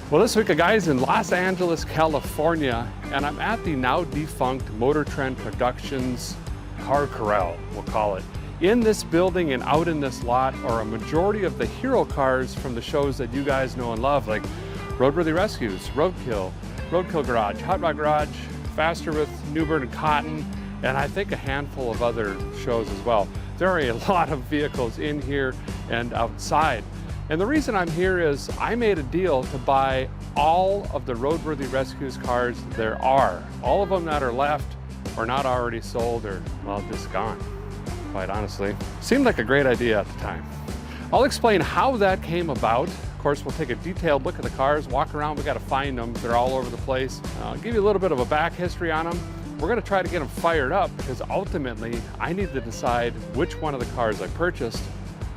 Well, this week a guy's in Los Angeles, California, and I'm at the now defunct Motortrend Productions Car Corral, we'll call it. In this building and out in this lot are a majority of the hero cars from the shows that you guys know and love, like Roadworthy Rescues, Roadkill, Roadkill Garage, Hot Rod Garage, Faster with Newbern and Cotton, and I think a handful of other shows as well. There are a lot of vehicles in here and outside. And the reason I'm here is I made a deal to buy all of the Roadworthy Rescues cars there are. All of them that are left or not already sold or, well, just gone, quite honestly. Seemed like a great idea at the time. I'll explain how that came about. Of course, we'll take a detailed look at the cars, walk around, we gotta find them. They're all over the place. I'll give you a little bit of a back history on them. We're gonna try to get them fired up because ultimately I need to decide which one of the cars I purchased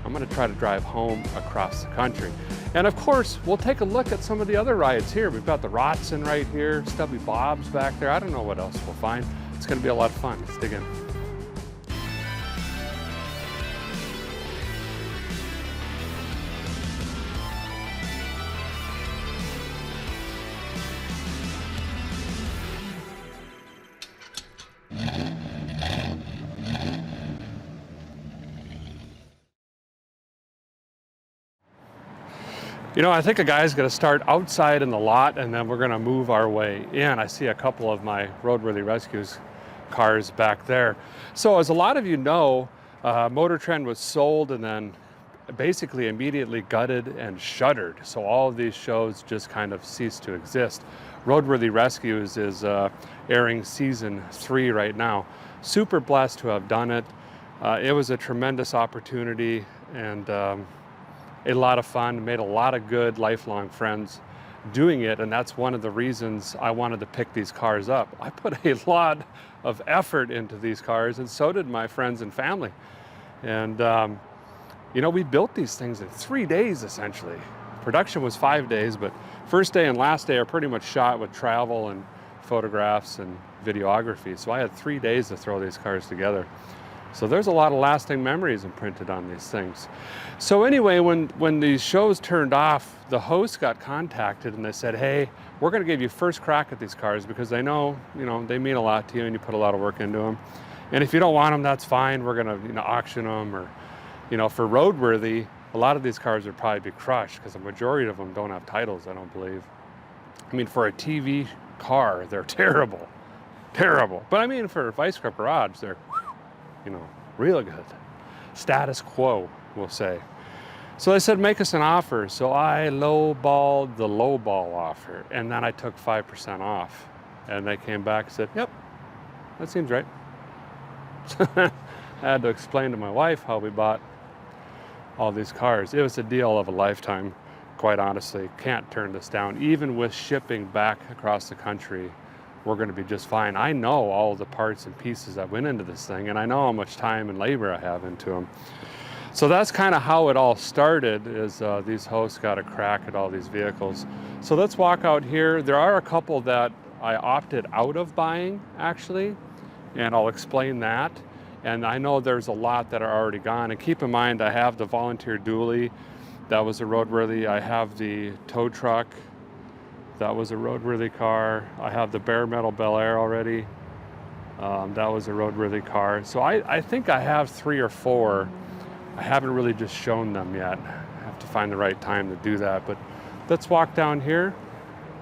I'm gonna try to drive home across the country. And of course, we'll take a look at some of the other rides here. We've got the Rotson right here, Stubby Bob's back there. I don't know what else we'll find. It's gonna be a lot of fun. Let's dig in. You know, I think a guy's gonna start outside in the lot and then we're gonna move our way in. I see a couple of my Roadworthy Rescues cars back there. So as a lot of you know, Motortrend was sold and then basically immediately gutted and shuttered. So all of these shows just kind of ceased to exist. Roadworthy Rescues is airing season 3 right now. Super blessed to have done it. It was a tremendous opportunity and a lot of fun, made a lot of good lifelong friends doing it, and that's one of the reasons I wanted to pick these cars up. I put a lot of effort into these cars, and so did my friends and family. And you know, we built these things in 3 days essentially. Production was 5 days, but first day and last day are pretty much shot with travel and photographs and videography. So I had 3 days to throw these cars together. So there's a lot of lasting memories imprinted on these things. So anyway, when these shows turned off, the hosts got contacted and they said, hey, we're gonna give you first crack at these cars because they know, you know, they mean a lot to you and you put a lot of work into them. And if you don't want them, that's fine. We're gonna, you know, auction them, or, you know, for Roadworthy, a lot of these cars would probably be crushed because the majority of them don't have titles, I don't believe. I mean, for a TV car, they're terrible, terrible. But I mean, for a Vice Grip Garage, they're, you know, real good. Status quo, we'll say. So they said, make us an offer. So I lowballed the lowball offer, and then I took 5% off. And they came back and said, yep, that seems right. I had to explain to my wife how we bought all these cars. It was a deal of a lifetime, quite honestly. Can't turn this down. Even with shipping back across the country, we're going to be just fine. I know all the parts and pieces that went into this thing, and I know how much time and labor I have into them. So that's kind of how it all started, is these hosts got a crack at all these vehicles. So let's walk out here. There are a couple that I opted out of buying, actually, and I'll explain that. And I know there's a lot that are already gone. And keep in mind, I have the Volunteer Dually. That was a Roadworthy. I have the tow truck. That was a Roadworthy car. I have the bare metal Bel Air already. That was a Roadworthy car. So I think I have 3 or 4. I haven't really just shown them yet. I have to find the right time to do that. But let's walk down here.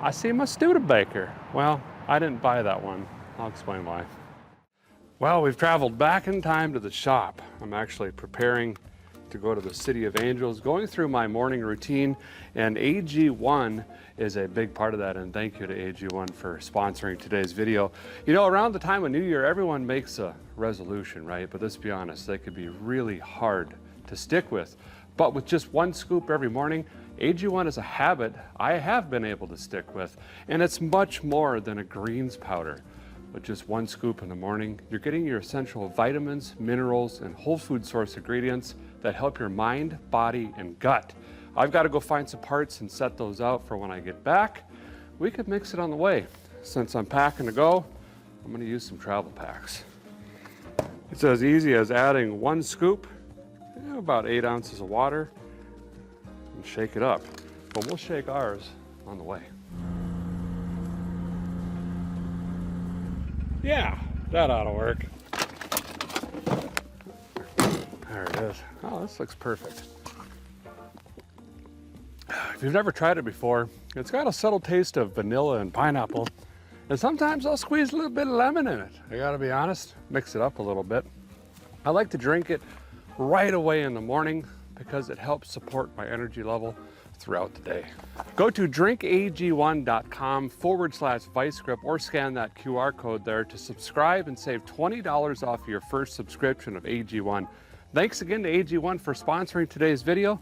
I see my Studebaker. Well, I didn't buy that one. I'll explain why. Well, we've traveled back in time to the shop. I'm actually preparing to go to the City of Angels, going through my morning routine, and AG1 is a big part of that, and thank you to AG1 for sponsoring today's video. You know, around the time of New Year, everyone makes a resolution, right? But let's be honest, they could be really hard to stick with. But with just one scoop every morning, AG1 is a habit I have been able to stick with, and it's much more than a greens powder. With just one scoop in the morning, you're getting your essential vitamins, minerals, and whole food source ingredients that help your mind, body, and gut. I've got to go find some parts and set those out for when I get back. We could mix it on the way. Since I'm packing to go, I'm going to use some travel packs. It's as easy as adding 1 scoop, about 8 ounces of water, and shake it up. But we'll shake ours on the way. Yeah, that ought to work. There it is. Oh, this looks perfect. If you've never tried it before, it's got a subtle taste of vanilla and pineapple. And sometimes I'll squeeze a little bit of lemon in it. I gotta be honest, mix it up a little bit. I like to drink it right away in the morning because it helps support my energy level throughout the day. Go to drinkag1.com/vice grip or scan that QR code there to subscribe and save $20 off your first subscription of AG1. Thanks again to AG1 for sponsoring today's video.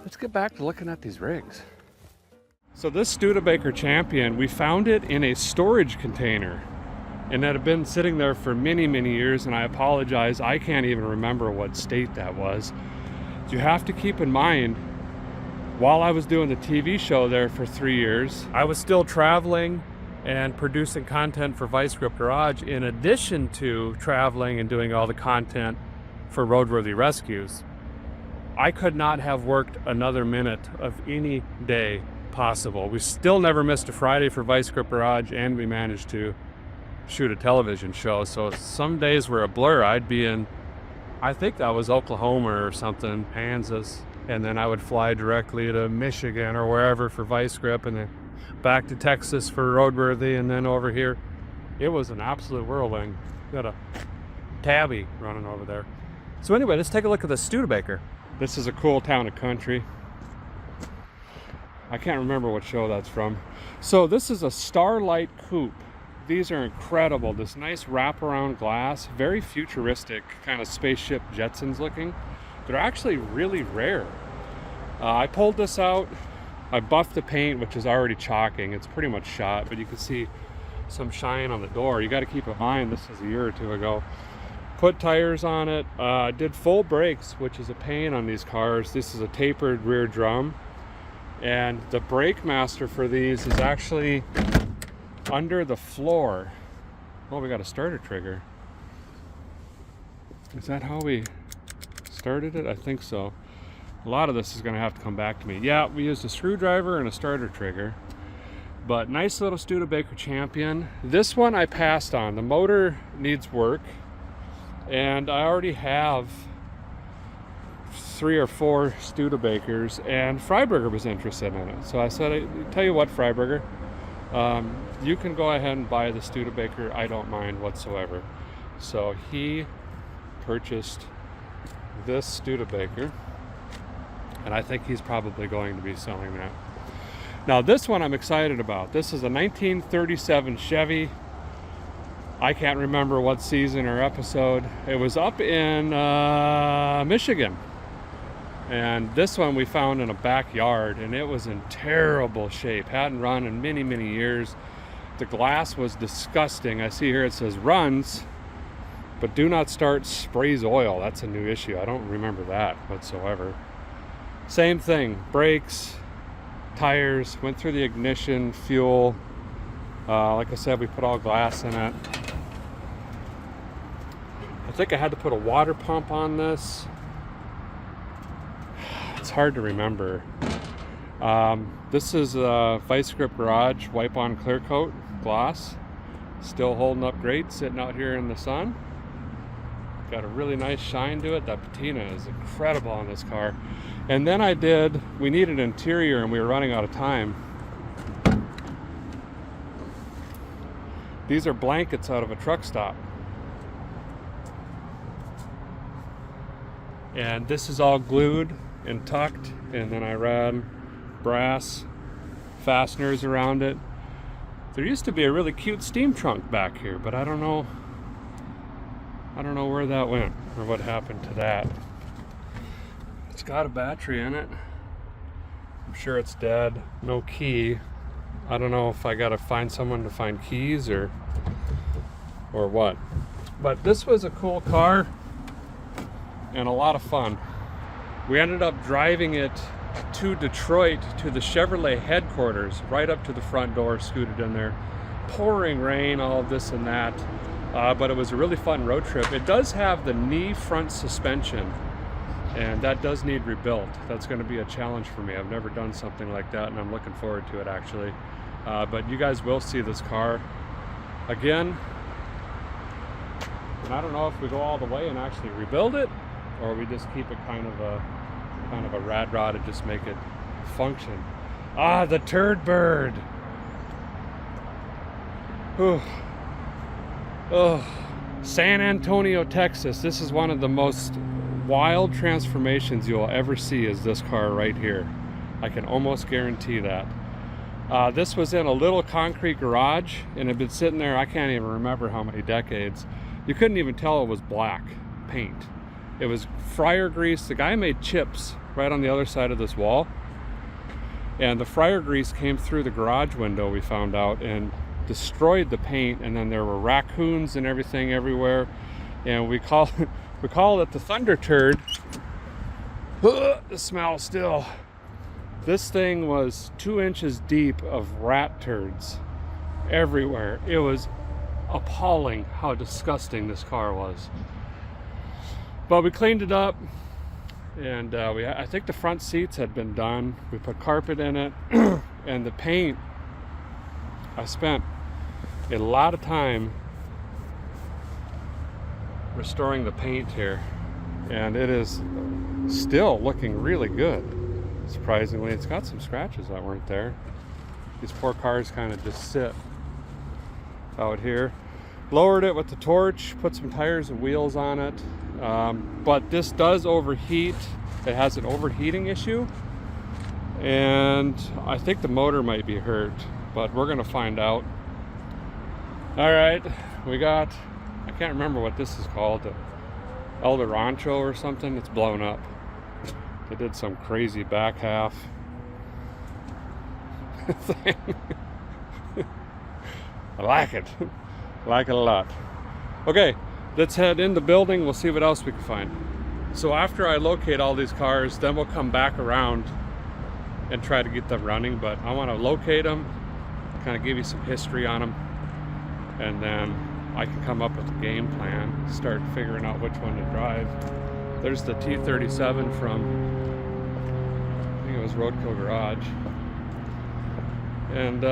Let's get back to looking at these rigs. So this Studebaker Champion, we found it in a storage container and it had been sitting there for many, many years, and I apologize, I can't even remember what state that was. You have to keep in mind, while I was doing the TV show there for 3 years, I was still traveling and producing content for Vice Grip Garage in addition to traveling and doing all the content for Roadworthy Rescues. I could not have worked another minute of any day possible. We still never missed a Friday for Vice Grip Garage, and we managed to shoot a television show. So some days were a blur. I'd be in, I think that was Oklahoma or something, Kansas, and then I would fly directly to Michigan or wherever for Vice Grip, and then back to Texas for Roadworthy, and then over here. It was an absolute whirlwind. Got a tabby running over there. So anyway, let's take a look at the Studebaker. This is a cool town and country. I can't remember what show that's from. So this is a Starlight Coupe. These are incredible. This nice wraparound glass, very futuristic, kind of spaceship Jetsons looking. They're actually really rare. I pulled this out. I buffed the paint, which is already chalking. It's pretty much shot, but you can see some shine on the door. You got to keep in mind, this is a year or two ago. Put tires on it. Did full brakes, which is a pain on these cars. This is a tapered rear drum. And the brake master for these is actually under the floor. Oh, we got a starter trigger. Is that how we started it? I think so. A lot of this is going to have to come back to me. Yeah, we used a screwdriver and a starter trigger. But nice little Studebaker Champion. This one I passed on. The motor needs work. And I already have 3 or 4 Studebakers, and Freiberger was interested in it. So I said, I tell you what, Freiberger, you can go ahead and buy the Studebaker. I don't mind whatsoever. So he purchased this Studebaker, and I think he's probably going to be selling that. Now this one I'm excited about. This is a 1937 Chevy. I can't remember what season or episode. It was up in Michigan. And this one we found in a backyard, and it was in terrible shape. Hadn't run in many, many years. The glass was disgusting. I see here it says runs, but do not start, sprays oil. That's a new issue. I don't remember that whatsoever. Same thing, brakes, tires, went through the ignition, fuel. Like I said, we put all glass in it. I think I had to put a water pump on this. It's hard to remember. This is a Vice Grip Garage wipe-on clear coat gloss. Still holding up great, sitting out here in the sun. Got a really nice shine to it. That patina is incredible on this car. And then we needed interior and we were running out of time. These are blankets out of a truck stop. And this is all glued and tucked, and then I ran brass fasteners around it. There used to be a really cute steam trunk back here, but I don't know where that went or what happened to that. It's got a battery in it. I'm sure it's dead. No key. I don't know if I gotta find someone to find keys or what. But this was a cool car and a lot of fun. We ended up driving it to Detroit, to the Chevrolet headquarters, right up to the front door, scooted in there. Pouring rain, all of this and that, but it was a really fun road trip. It does have the knee front suspension, and that does need rebuilt. That's going to be a challenge for me. I've never done something like that, and I'm looking forward to it actually. But you guys will see this car again, and I don't know if we go all the way and actually rebuild it, or we just keep it kind of a rad rod and just make it function. Ah, the turd bird. Oh, San Antonio, Texas. This is one of the most wild transformations you'll ever see, is this car right here. I can almost guarantee that. This was in a little concrete garage and had been sitting there, I can't even remember how many decades. You couldn't even tell it was black paint. It was fryer grease. The guy made chips right on the other side of this wall, and the fryer grease came through the garage window, we found out, and destroyed the paint, and then there were raccoons and everything everywhere, and we call it the Thunder Turd. The smell still. This thing was 2 inches deep of rat turds everywhere. It was appalling how disgusting this car was. But we cleaned it up, and I think the front seats had been done. We put carpet in it, and the paint, I spent a lot of time restoring the paint here, and it is still looking really good. Surprisingly, it's got some scratches that weren't there. These poor cars kind of just sit out here. Lowered it with the torch, put some tires and wheels on it, but this does overheat. It has an overheating issue, and I think the motor might be hurt, but we're gonna find out. All right, we got, I can't remember what this is called, the El Rancho or something. It's blown up. They did some crazy back half thing. I like it. I like it a lot. Okay, let's head in the building. We'll see what else we can find. So after I locate all these cars, then we'll come back around and try to get them running. But I want to locate them, kind of give you some history on them, and then I can come up with a game plan, start figuring out which one to drive. There's the T37 from, I think it was Roadkill Garage. And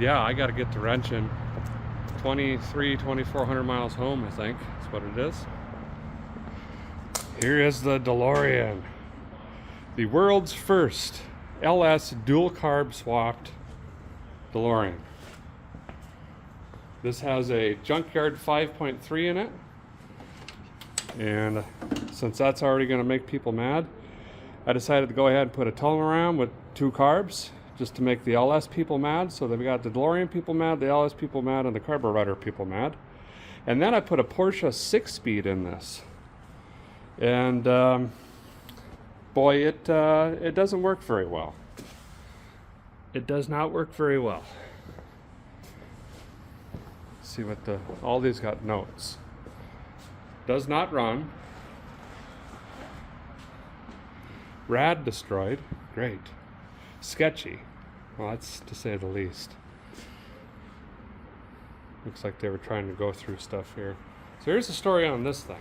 yeah, I got to get to wrenching. 2,400 miles home, I think that's what it is. Here is the DeLorean, the world's first LS dual carb swapped DeLorean. This has a junkyard 5.3 in it, and since that's already going to make people mad, I decided to go ahead and put a tunnel around with 2 carbs, just to make the LS people mad. So then we got the DeLorean people mad, the LS people mad, and the carburetor people mad. And then I put a Porsche 6-speed in this, and boy, it doesn't work very well. It does not work very well. Let's see what all these got notes. Does not run. Rad destroyed. Great. Sketchy. Well, that's to say the least. Looks like they were trying to go through stuff here. So here's the story on this thing.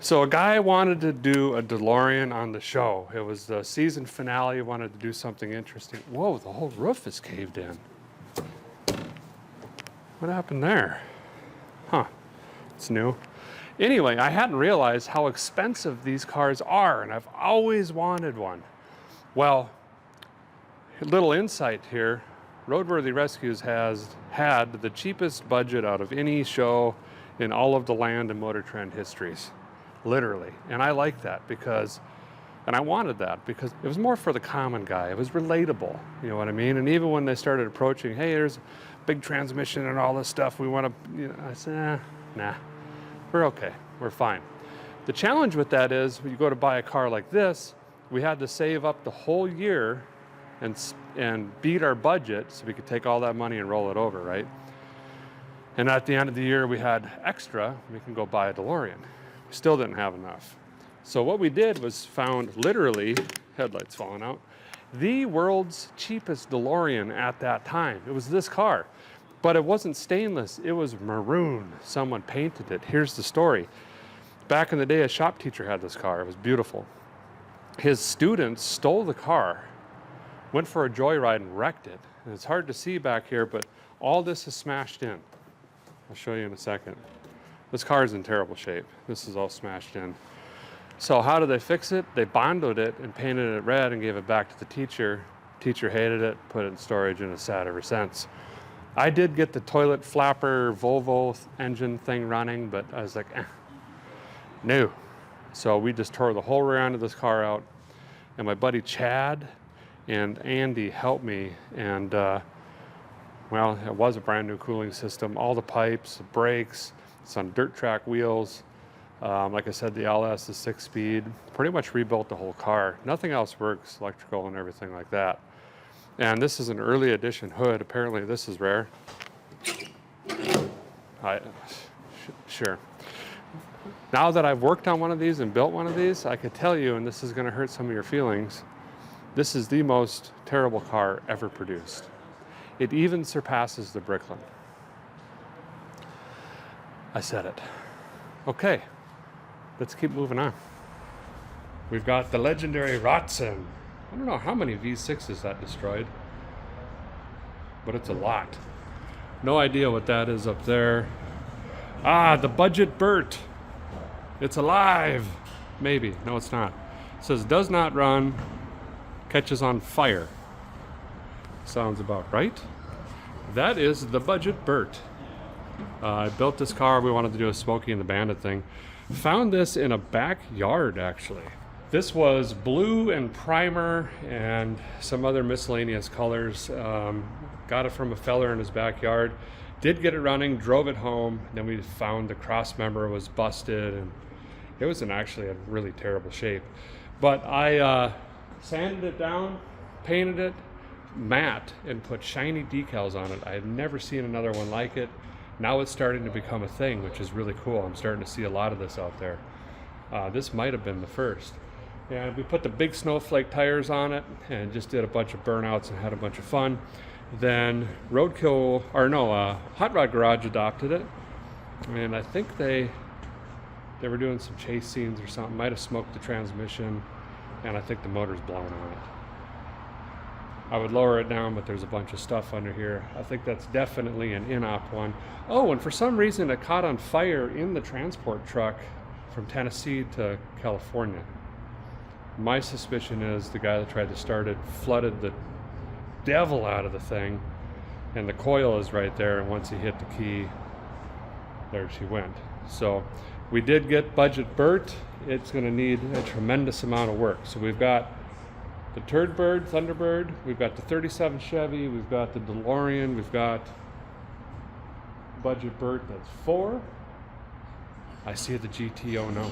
So a guy wanted to do a DeLorean on the show. It was the season finale, wanted to do something interesting. Whoa, the whole roof is caved in. What happened there? Huh, it's new. Anyway, I hadn't realized how expensive these cars are, and I've always wanted one. Well, a little insight here, Roadworthy Rescues has had the cheapest budget out of any show in all of the land and Motortrend histories, literally. And I like that because, and I wanted that because it was more for the common guy. It was relatable, you know what I mean? And even when they started approaching, hey, there's a big transmission and all this stuff, we want to, you know, I said, nah, we're okay, we're fine. The challenge with that is when you go to buy a car like this, we had to save up the whole year and beat our budget so we could take all that money and roll it over, right? And at the end of the year, we had extra, we can go buy a DeLorean. We still didn't have enough. So what we did was found literally, headlights falling out, the world's cheapest DeLorean at that time. It was this car, but it wasn't stainless, it was maroon. Someone painted it. Here's the story. Back in the day, a shop teacher had this car. It was beautiful. His students stole the car, went for a joyride and wrecked it. And it's hard to see back here, but all this is smashed in. I'll show you in a second. This car is in terrible shape. This is all smashed in. So how did they fix it? They bonded it and painted it red and gave it back to the teacher. Teacher hated it, put it in storage, and it's sat ever since. I did get the toilet flapper Volvo engine thing running, but I was like, no. So we just tore the whole rear end of this car out, and my buddy Chad and Andy helped me, and well, it was a brand new cooling system, all the pipes, the brakes, it's on dirt track wheels. Like I said, the LS is 6-speed, pretty much rebuilt the whole car. Nothing else works, electrical and everything like that. And this is an early edition hood. Apparently this is rare. Sure. Now that I've worked on one of these and built one of these, I could tell you, and this is gonna hurt some of your feelings, this is the most terrible car ever produced. It even surpasses the Bricklin. I said it. Okay, let's keep moving on. We've got the legendary Rotzen. I don't know how many V6s that destroyed, but it's a lot. No idea what that is up there. Ah, the budget Burt. It's alive. Maybe. No, it's not. It says does not run, catches on fire. Sounds about right. That is the budget Burt. I built this car. We wanted to do a Smokey and the Bandit thing. Found this in a backyard, actually. This was blue and primer and some other miscellaneous colors. Got it from a feller in his backyard. Did get it running, drove it home. Then we found the cross member was busted, and it was in actually a really terrible shape. But I sanded it down, painted it matte, and put shiny decals on it. I had never seen another one like it. Now it's starting to become a thing, which is really cool. I'm starting to see a lot of this out there. This might have been the first. And we put the big snowflake tires on it and just did a bunch of burnouts and had a bunch of fun. Then Hot Rod Garage adopted it. And I think they were doing some chase scenes or something. Might have smoked the transmission, and I think the motor's blown on it. I would lower it down, but there's a bunch of stuff under here. I think that's definitely an in-op one. Oh, and for some reason it caught on fire in the transport truck from Tennessee to California. My suspicion is the guy that tried to start it flooded the devil out of the thing, and the coil is right there, and once he hit the key, there she went. So we did get budget Burt. It's going to need a tremendous amount of work. So we've got the Thunderbird, we've got the 37 Chevy, we've got the DeLorean, we've got budget Burt, that's 4. I see the GTO now.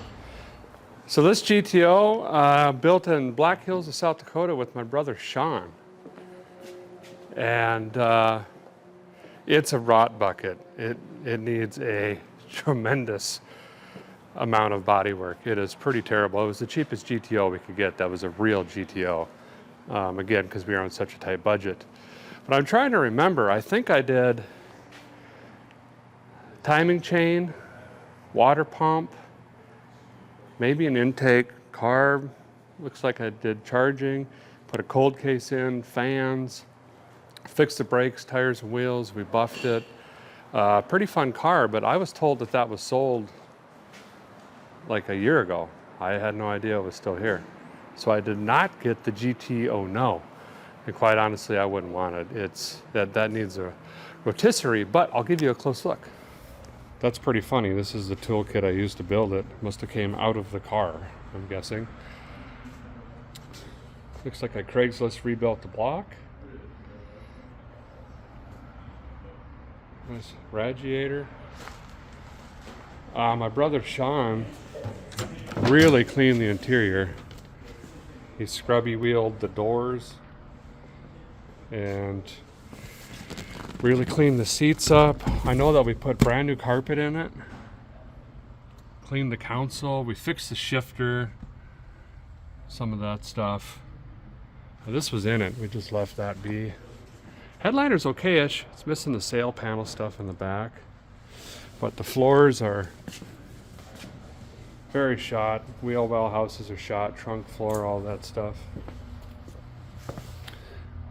So this GTO built in Black Hills of South Dakota with my brother Sean. And it's a rot bucket. It needs a tremendous amount of body work. It is pretty terrible. It was the cheapest GTO we could get. That was a real GTO. Again, because we were on such a tight budget. But I'm trying to remember, I think I did timing chain, water pump, maybe an intake, carb, looks like I did charging, put a cold case in, fans, fixed the brakes, tires, and wheels, we buffed it. Pretty fun car, but I was told that that was sold like a year ago. I had no idea it was still here. So I did not get the GTO No. And quite honestly, I wouldn't want it. That needs a rotisserie, but I'll give you a close look. That's pretty funny. This is the toolkit I used to build it. Must have came out of the car, I'm guessing. Looks like I Craigslist rebuilt the block. Nice radiator. My brother Sean really cleaned the interior. He scrubby wheeled the doors and really cleaned the seats up. I know that we put brand new carpet in it. Cleaned the console. We fixed the shifter. Some of that stuff. This was in it. We just left that be. Headliner's okay-ish. It's missing the sail panel stuff in the back. But the floors are Very shot. Wheel well houses are shot. Trunk floor, all that stuff.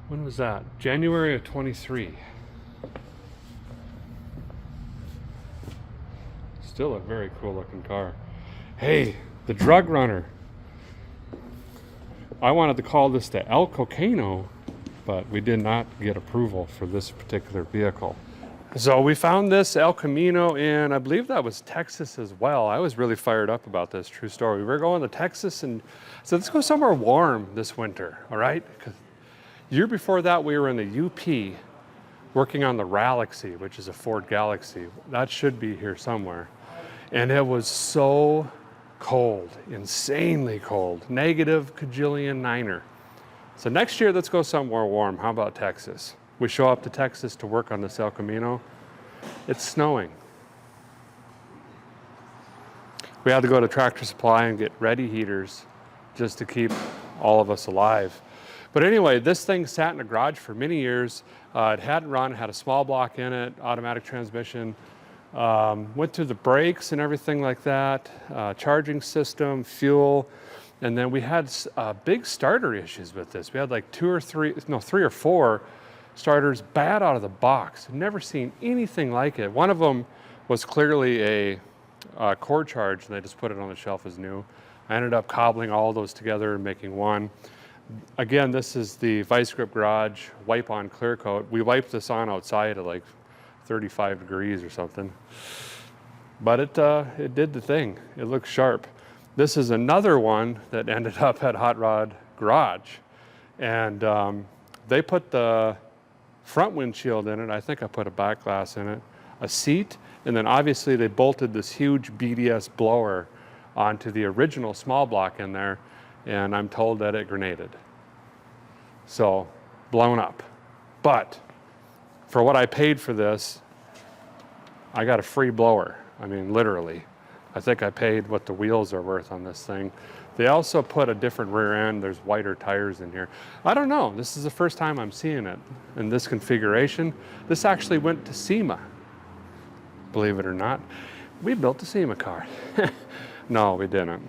When was that? January of 23. Still a very cool looking car. Hey, the drug runner. I wanted to call this the El Cocaino, but we did not get approval for this particular vehicle. So we found this El Camino in, I believe that was Texas as well. I was really fired up about this, true story. We were going to Texas and said, let's go somewhere warm this winter, all right? 'Cause year before that, we were in the UP working on the Galaxy, which is a Ford Galaxy. That should be here somewhere. And it was so cold, insanely cold, negative cajillion niner. So next year, let's go somewhere warm. How about Texas? We show up to Texas to work on this El Camino. It's snowing. We had to go to Tractor Supply and get ready heaters just to keep all of us alive. But anyway, this thing sat in a garage for many years. It hadn't run, had a small block in it, automatic transmission. Went through the brakes and everything like that, charging system, fuel, and then we had big starter issues with this. We had like three or four starters bad out of the box. I've never seen anything like it. One of them was clearly a cord charge, and they just put it on the shelf as new. I ended up cobbling all those together and making one. Again, this is the Vice Grip Garage wipe-on clear coat. We wiped this on outside at like 35 degrees or something. But it did the thing. It looks sharp. This is another one that ended up at Hot Rod Garage. And they put the front windshield in it. I think I put a back glass in it, a seat, and then obviously they bolted this huge BDS blower onto the original small block in there, and I'm told that it grenaded. So, blown up. But for what I paid for this, I got a free blower. I mean, literally. I think I paid what the wheels are worth on this thing. They also put a different rear end. There's wider tires in here. I don't know. This is the first time I'm seeing it in this configuration. This actually went to SEMA, believe it or not. We built a SEMA car. No, we didn't.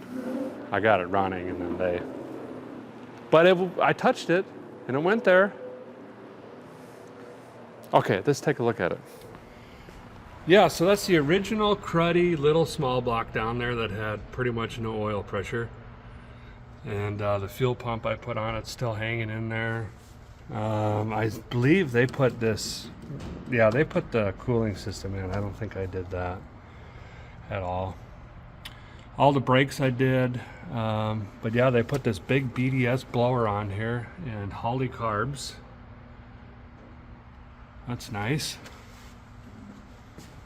I got it running and then but I touched it and it went there. Okay, let's take a look at it. Yeah, so that's the original cruddy little small block down there that had pretty much no oil pressure. And the fuel pump I put on it's still hanging in there. I believe they put this, yeah, they put the cooling system in. I don't think I did that at all. All the brakes I did, but yeah, they put this big BDS blower on here and Holly carbs. That's nice.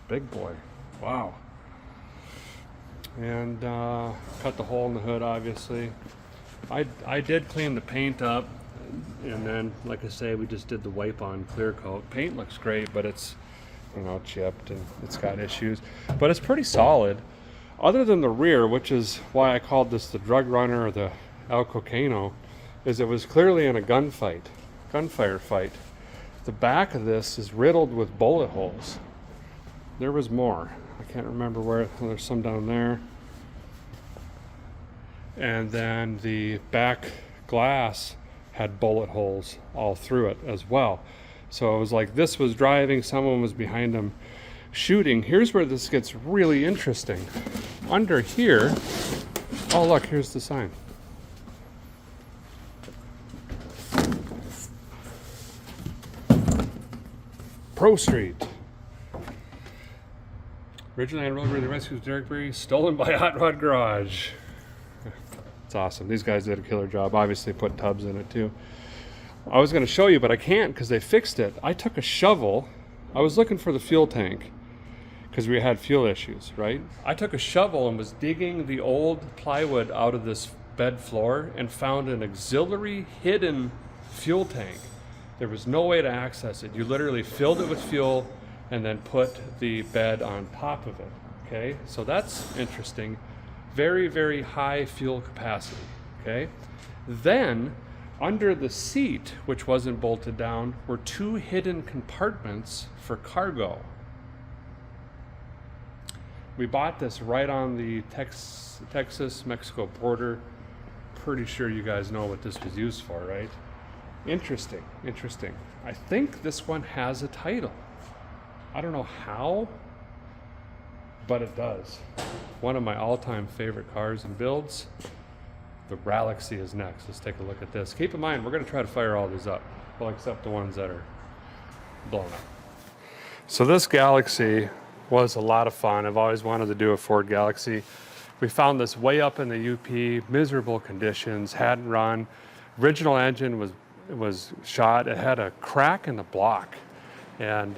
Big boy, wow. And cut the hole in the hood, obviously. I did clean the paint up, and then, like I say, we just did the wipe-on clear coat. Paint looks great, but it's, you know, chipped and it's got issues. But it's pretty solid. Other than the rear, which is why I called this the drug runner or the El Cocaino, is it was clearly in a gunfire fight. The back of this is riddled with bullet holes. There was more. I can't remember where. There's some down there. And then the back glass had bullet holes all through it as well. So it was like this was driving, someone was behind them shooting. Here's where this gets really interesting. Under here, oh look, here's the sign. Pro Street. Originally on Roadworthy Rescues Derrickbury, stolen by Hot Rod Garage. It's awesome. These guys did a killer job. Obviously put tubs in it too. I was going to show you, but I can't because they fixed it. I took a shovel. I was looking for the fuel tank because we had fuel issues, right? I took a shovel and was digging the old plywood out of this bed floor and found an auxiliary hidden fuel tank. There was no way to access it. You literally filled it with fuel and then put the bed on top of it, okay? So that's interesting. Very, very high fuel capacity, okay? Then, under the seat, which wasn't bolted down, were two hidden compartments for cargo. We bought this right on the Texas-Mexico border. Pretty sure you guys know what this was used for, right? Interesting, interesting. I think this one has a title. I don't know how, but it does. One of my all-time favorite cars and builds. The Galaxy is next. Let's take a look at this. Keep in mind, we're going to try to fire all these up, well, except the ones that are blown up. So this Galaxy was a lot of fun. I've always wanted to do a Ford Galaxy. We found this way up in the UP, miserable conditions, hadn't run. Original engine was shot. It had a crack in the block. And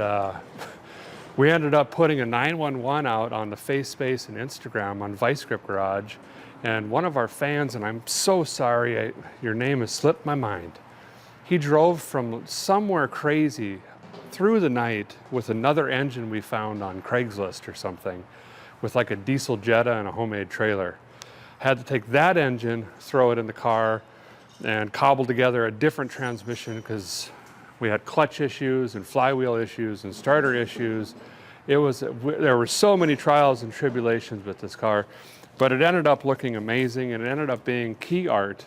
we ended up putting a 911 out on the face space and Instagram on Vice Grip Garage. And one of our fans, and I'm so sorry, your name has slipped my mind. He drove from somewhere crazy through the night with another engine we found on Craigslist or something, with like a diesel Jetta and a homemade trailer. Had to take that engine, throw it in the car, and cobble together a different transmission because we had clutch issues and flywheel issues and starter issues. There were so many trials and tribulations with this car, but it ended up looking amazing, and it ended up being key art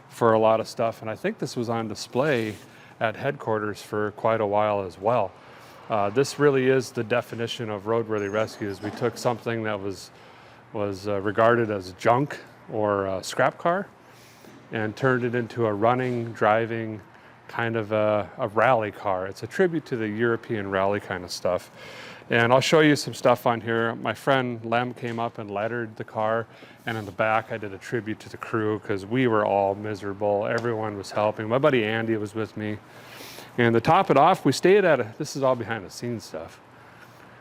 for a lot of stuff. And I think this was on display at headquarters for quite a while as well. This really is the definition of roadworthy rescues. We took something that was regarded as junk or a scrap car and turned it into a running, driving, kind of a rally car. It's a tribute to the European rally kind of stuff. And I'll show you some stuff on here. My friend Lem came up and lettered the car, and in the back I did a tribute to the crew because we were all miserable. Everyone was helping. My buddy Andy was with me. And to top it off, we stayed at this is all behind the scenes stuff.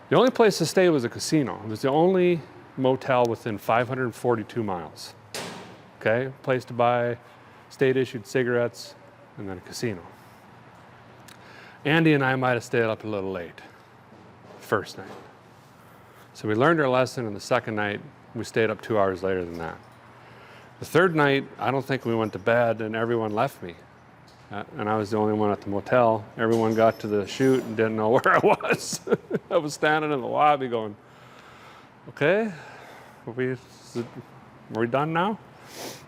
The only place to stay was a casino. It was the only motel within 542 miles. Okay, place to buy state-issued cigarettes, and then a casino. Andy and I might have stayed up a little late first night. So we learned our lesson, and the second night, we stayed up 2 hours later than that. The third night, I don't think we went to bed, and everyone left me. And I was the only one at the motel. Everyone got to the shoot and didn't know where I was. I was standing in the lobby going, okay, are we done now?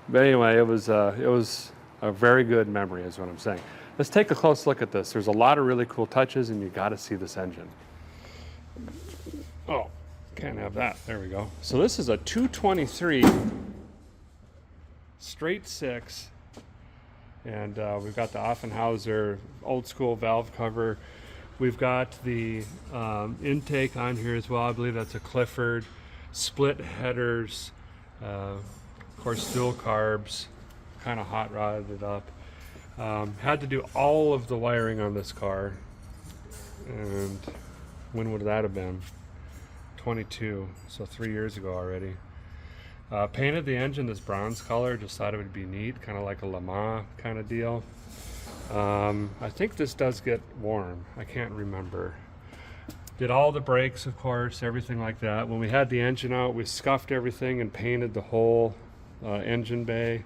But anyway, it was a very good memory is what I'm saying. Let's take a close look at this. There's a lot of really cool touches, and you got to see this engine. Oh, can't have that. There we go. So this is a 223 straight six, and we've got the Offenhauser old school valve cover. We've got the intake on here as well. I believe that's a Clifford, split headers, of course dual carbs, kind of hot rodded it up. Had to do all of the wiring on this car, and when would that have been? 22, so 3 years ago already. Painted the engine this bronze color, just thought it would be neat, kind of like a Le Mans kind of deal. I think this does get warm, I can't remember. Did all the brakes, of course, everything like that. When we had the engine out, we scuffed everything and painted the whole engine bay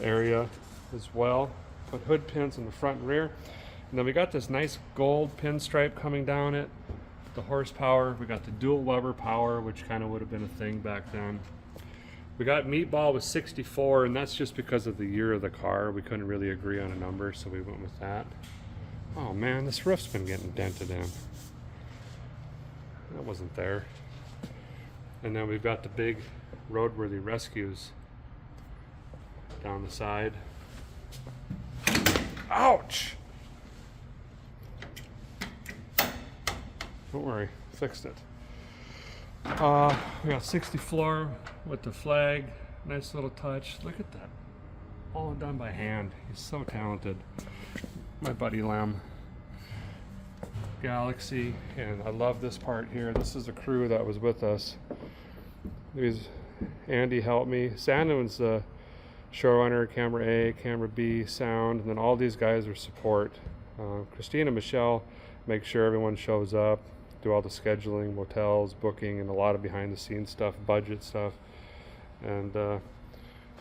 area as well. Put hood pins in the front and rear. And then we got this nice gold pinstripe coming down it. The horsepower, we got the dual Weber power, which kind of would have been a thing back then. We got Meatball with 64, and that's just because of the year of the car. We couldn't really agree on a number, so we went with that. Oh man, this roof's been getting dented in. That wasn't there. And then we've got the big roadworthy rescues down the side. Ouch! Don't worry, fixed it. We got 64 with the flag. Nice little touch. Look at that. All done by hand. He's so talented. My buddy Lem. Galaxy, and I love this part here. This is a crew that was with us. Andy helped me. Sandon's the showrunner, camera A, camera B, sound, and then all these guys are support. Christina, Michelle, make sure everyone shows up, do all the scheduling, motels, booking, and a lot of behind the scenes stuff, budget stuff. And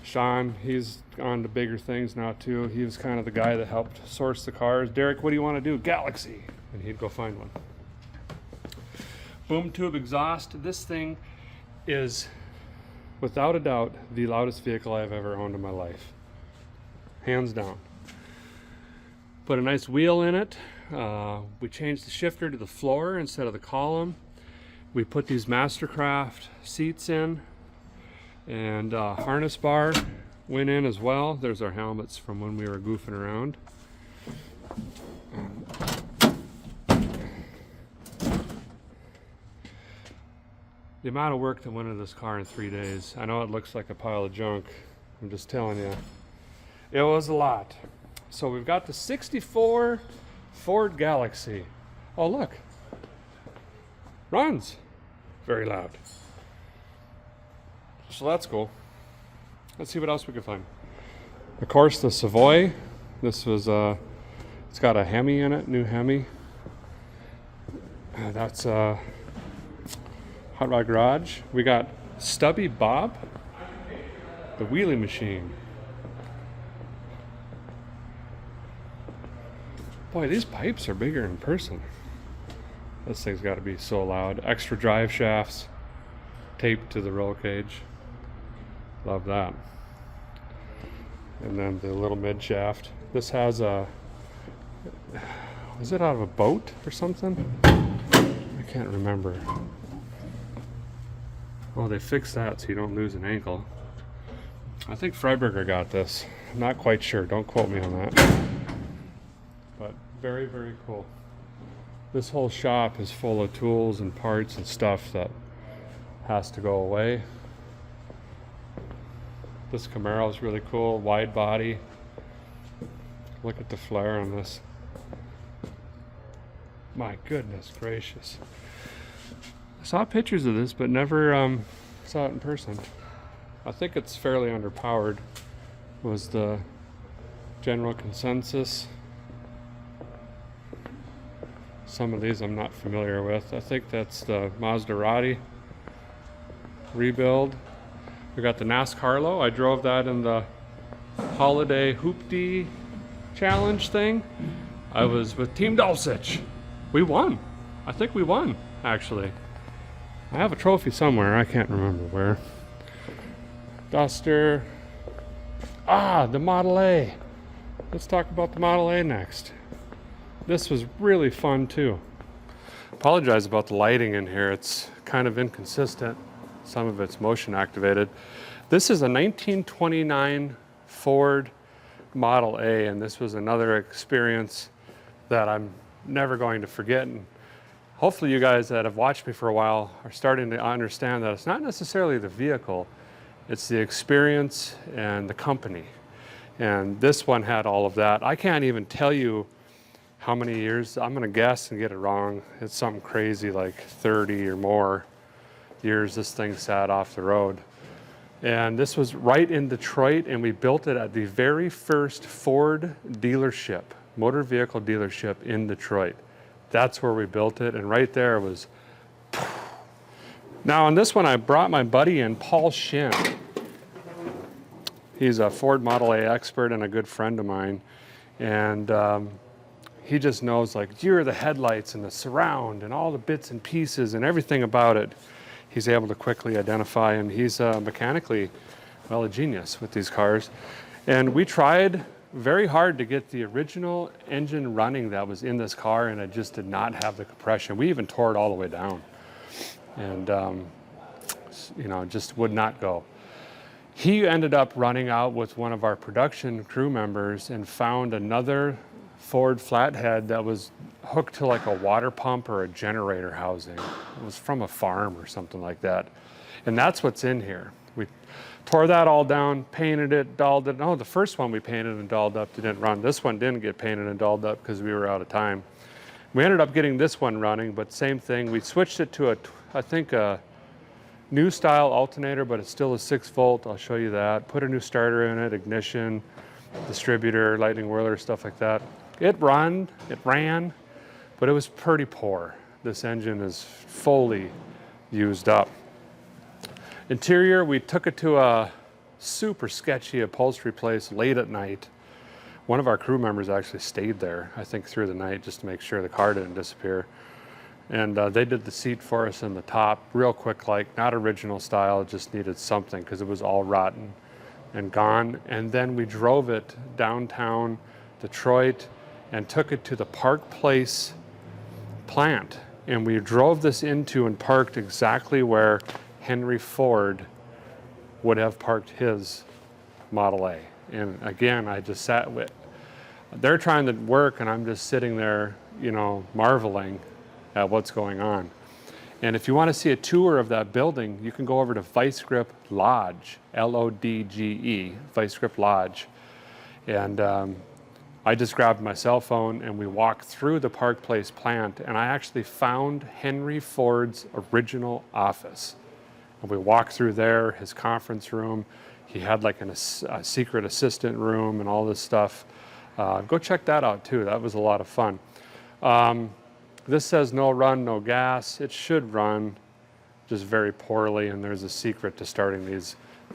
Sean, he's on to bigger things now too. He was kind of the guy that helped source the cars. Derek, what do you want to do? Galaxy. And he'd go find one. boom tube exhaust. This thing is, without a doubt, the loudest vehicle I've ever owned in my life. Hands down. Put a nice wheel in it. We changed the shifter to the floor instead of the column. We put these Mastercraft seats in, and harness bar went in as well. There's our helmets from when we were goofing around. The amount of work that went into this car in 3 days. I know it looks like a pile of junk. I'm just telling you. It was a lot. So we've got the 64 Ford Galaxy. Oh, look. Runs. Very loud. So that's cool. Let's see what else we can find. Of course, the Savoy. This was, it's got a Hemi in it, new Hemi. That's Hot Rod Garage. We got Stubby Bob, the wheelie machine. Boy, these pipes are bigger in person. This thing's got to be so loud. Extra drive shafts taped to the roll cage. Love that. And then the little mid shaft. This has a, was it out of a boat or something? I can't remember. Oh, they fixed that so you don't lose an ankle. I think Freiberger got this. I'm not quite sure. Don't quote me on that. But very, very cool. This whole shop is full of tools and parts and stuff that has to go away. This Camaro is really cool. Wide body. Look at the flare on this. My goodness gracious. I saw pictures of this, but never saw it in person. I think it's fairly underpowered, was the general consensus. Some of these I'm not familiar with. I think that's the Maserati rebuild. We got the NASCARlo. I drove that in the Holiday Hoopty Challenge thing. I was with Team Dulcich. We won. I think we won, actually. I have a trophy somewhere. I can't remember where. Duster. Ah, the Model A. Let's talk about the Model A next. This was really fun too. Apologize about the lighting in here. It's kind of inconsistent. Some of it's motion activated. This is a 1929 Ford Model A, and this was another experience that I'm never going to forget. And hopefully you guys that have watched me for a while are starting to understand that it's not necessarily the vehicle, it's the experience and the company. And this one had all of that. I can't even tell you how many years. I'm gonna guess and get it wrong. It's something crazy like 30 or more years this thing sat off the road. And this was right in Detroit, and we built it at the very first Ford dealership, motor vehicle dealership in Detroit. That's where we built it, and right there was. Now on this one I brought my buddy in, Paul Shin. He's a Ford Model A expert and a good friend of mine, and he just knows like deer the headlights and the surround and all the bits and pieces and everything about it. He's able to quickly identify, and he's mechanically, well, a genius with these cars. And we tried very hard to get the original engine running that was in this car, and it just did not have the compression. We even tore it all the way down, and you know, just would not go. He ended up running out with one of our production crew members and found another Ford flathead that was hooked to like a water pump or a generator housing. It was from a farm or something like that. And that's what's in here. We tore that all down, painted it, dolled it. No, the first one we painted and dolled up didn't run. This one didn't get painted and dolled up because we were out of time. We ended up getting this one running, but same thing. We switched it to I think a new style alternator, but it's still a 6-volt. I'll show you that. Put a new starter in it, ignition, distributor, lightning whirler, stuff like that. It ran, but it was pretty poor. This engine is fully used up. Interior, we took it to a super sketchy upholstery place late at night. One of our crew members actually stayed there, I think through the night, just to make sure the car didn't disappear. And they did the seat for us in the top real quick, like not original style, just needed something because it was all rotten and gone. And then we drove it downtown Detroit and took it to the Park Place plant. And we drove this into and parked exactly where Henry Ford would have parked his Model A. And again, I just sat with, they're trying to work and I'm just sitting there, you know, marveling at what's going on. And if you want to see a tour of that building, you can go over to Vice Grip Lodge, L-O-D-G-E, Vice Grip Lodge. And I just grabbed my cell phone and we walked through the Park Place plant and I actually found Henry Ford's original office. And we walked through there, his conference room. He had like a secret assistant room and all this stuff. Go check that out too. That was a lot of fun. This says no run, no gas. It should run, just very poorly, and there's a secret to starting these.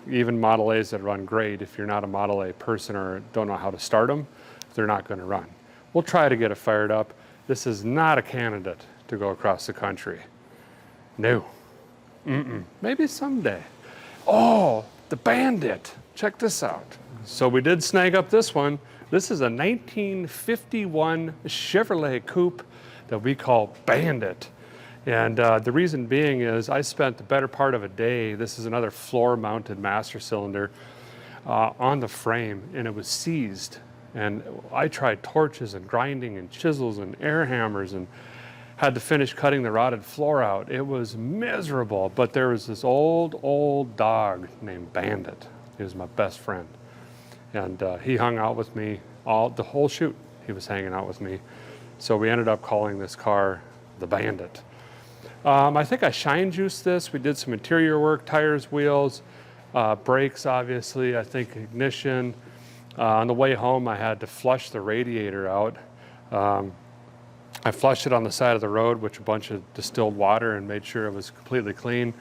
Even Model A's that run great, if you're not a Model A person or don't know how to start them, they're not going to run. We'll try to get it fired up. This is not a candidate to go across the country. No. Maybe someday. Oh, the Bandit. Check this out. So we did snag up this one. This is a 1951 Chevrolet Coupe that we call Bandit. And the reason being is I spent the better part of a day, this is another floor mounted master cylinder, on the frame, and it was seized. And I tried torches and grinding and chisels and air hammers and had to finish cutting the rotted floor out. It was miserable, but there was this old dog named Bandit. He was my best friend. And he hung out with me the whole shoot. He was hanging out with me. So we ended up calling this car the Bandit. I think I shine juiced this. We did some interior work, tires, wheels, brakes, obviously, I think ignition. On the way home, I had to flush the radiator out. I flushed it on the side of the road with a bunch of distilled water and made sure it was completely clean.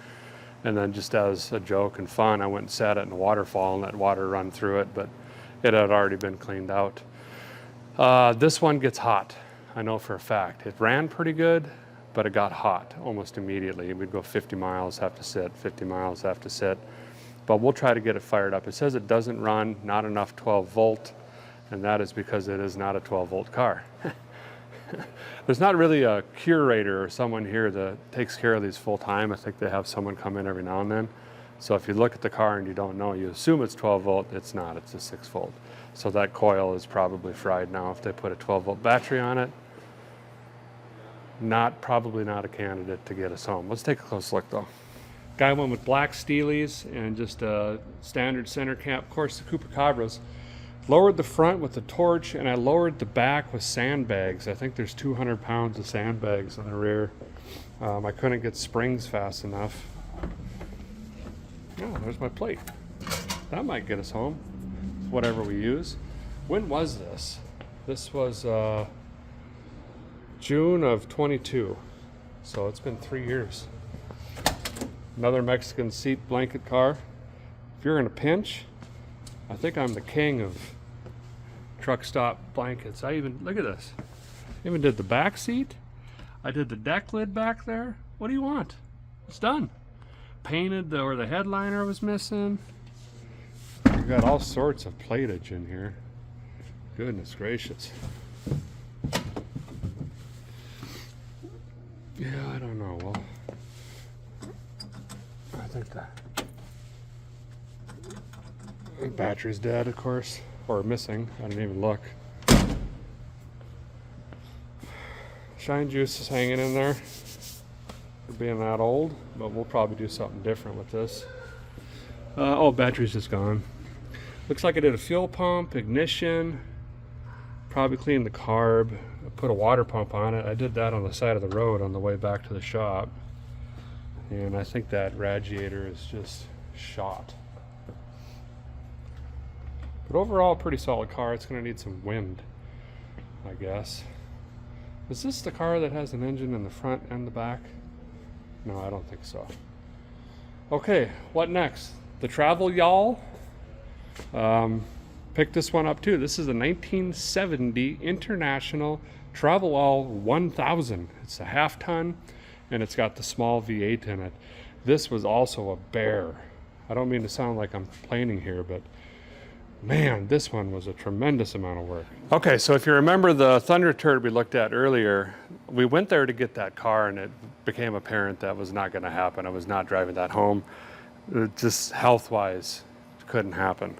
And then just as a joke and fun, I went and sat it in a waterfall and let water run through it, but it had already been cleaned out. This one gets hot. I know for a fact. It ran pretty good, but it got hot almost immediately. We'd go 50 miles, have to sit, 50 miles, have to sit. But we'll try to get it fired up. It says it doesn't run, not enough 12 volt, and that is because it is not a 12 volt car. There's not really a curator or someone here that takes care of these full time. I think they have someone come in every now and then. So if you look at the car and you don't know, you assume it's 12 volt, it's not, it's a 6 volt. So that coil is probably fried now if they put a 12 volt battery on it. Probably not a candidate to get us home. Let's take a close look though. Guy went with black Steelies and just a standard center cap. Of course, the Chupacabras. Lowered the front with the torch and I lowered the back with sandbags. I think there's 200 pounds of sandbags in the rear. I couldn't get springs fast enough. Oh, there's my plate. That might get us home. Whatever we use. When was this? This was June of 22. So it's been 3 years. Another Mexican seat blanket car. If you're in a pinch, I think I'm the king of truck stop blankets. Look at this. I even did the back seat. I did the deck lid back there. What do you want? It's done. Painted where the headliner was missing. You've got all sorts of platage in here. Goodness gracious. Yeah, I don't know. Well, I think the battery's dead, of course, or missing. I didn't even look. Shine juice is hanging in there for being that old, but we'll probably do something different with this. Oh, battery's just gone. Looks like I did a fuel pump, ignition, probably cleaned the carb, I put a water pump on it. I did that on the side of the road on the way back to the shop. And I think that radiator is just shot. But overall, pretty solid car. It's going to need some wind, I guess. Is this the car that has an engine in the front and the back? No, I don't think so. Okay, what next? The Travelall. Picked this one up too. This is a 1970 International Travelall 1000. It's a half ton and it's got the small V8 in it. This was also a bear. I don't mean to sound like I'm complaining here, but man, this one was a tremendous amount of work. Okay, so if you remember the Thunderbird we looked at earlier, we went there to get that car and it became apparent that was not going to happen. I was not driving that home. It just health-wise couldn't happen.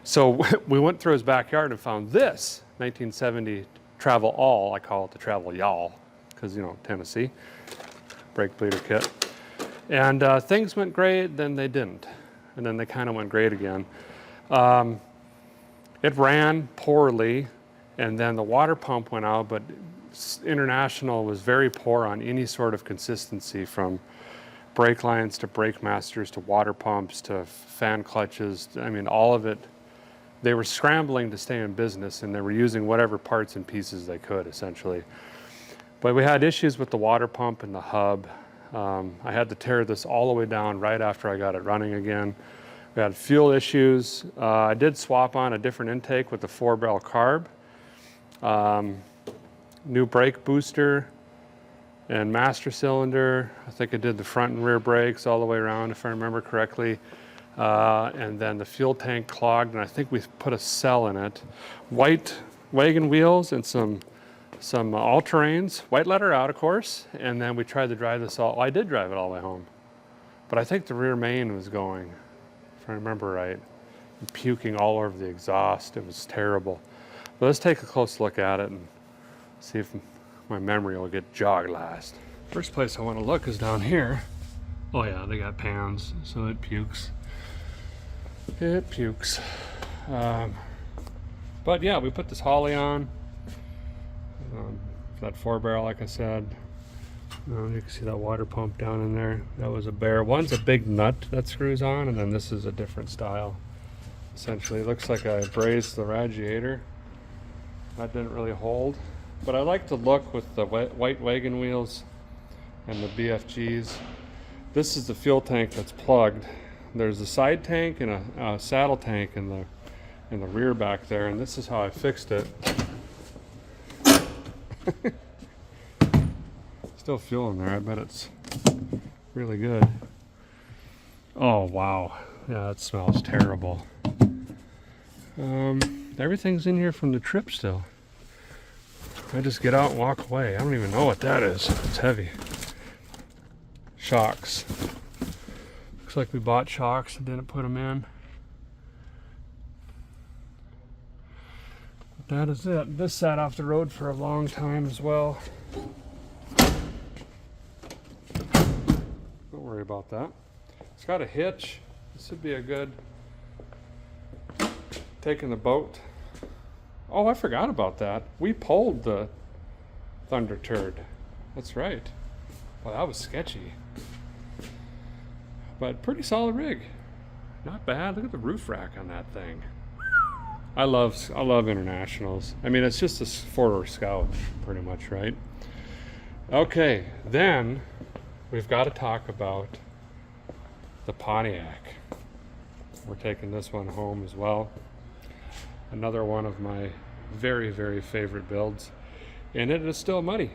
So we went through his backyard and found this 1970 Travelall. I call it the Travelall because, you know, Tennessee. Brake bleeder kit. And things went great, then they didn't. And then they kind of went great again. It ran poorly, and then the water pump went out, but International was very poor on any sort of consistency, from brake lines to brake masters to water pumps to fan clutches. I mean, all of it. They were scrambling to stay in business, and they were using whatever parts and pieces they could, essentially. But we had issues with the water pump and the hub. I had to tear this all the way down right after I got it running again. We had fuel issues. I did swap on a different intake with the 4-barrel carb. New brake booster and master cylinder. I think I did the front and rear brakes all the way around, if I remember correctly. And then the fuel tank clogged, and I think we put a cell in it. White wagon wheels and some all-terrains, white letter out, of course. And then we tried to drive this all. Well, I did drive it all the way home, but I think the rear main was going, if I remember right, puking all over the exhaust. It was terrible. But let's take a close look at it and see if my memory will get jogged last. First place I want to look is down here. Oh yeah, they got pans, so it pukes. It pukes. But yeah, we put this Holly on. That 4-barrel, like I said. You can see that water pump down in there. That was a bear. One's a big nut that screws on, and then this is a different style. Essentially, it looks like I brazed the radiator. That didn't really hold. But I like to look with the white wagon wheels and the BFGs. This is the fuel tank that's plugged. There's a side tank and a saddle tank in the rear back there, and this is how I fixed it. Still fuel in there. I bet it's really good. Oh wow, yeah, it smells terrible. Everything's in here from the trip still. I just get out and walk away. I don't even know what that is. It's heavy. Shocks. Looks like we bought shocks and didn't put them in. But that is it. This sat off the road for a long time as well. Don't worry about that. It's got a hitch. This would be a good taking the boat. Oh, I forgot about that. We pulled the Thunderbird. That's right. Well, that was sketchy. But pretty solid rig. Not bad. Look at the roof rack on that thing. I love Internationals. I mean, it's just a 4-door Scout, pretty much, right? Okay, then we've got to talk about the Pontiac. We're taking this one home as well. Another one of my very, very favorite builds. And it is still money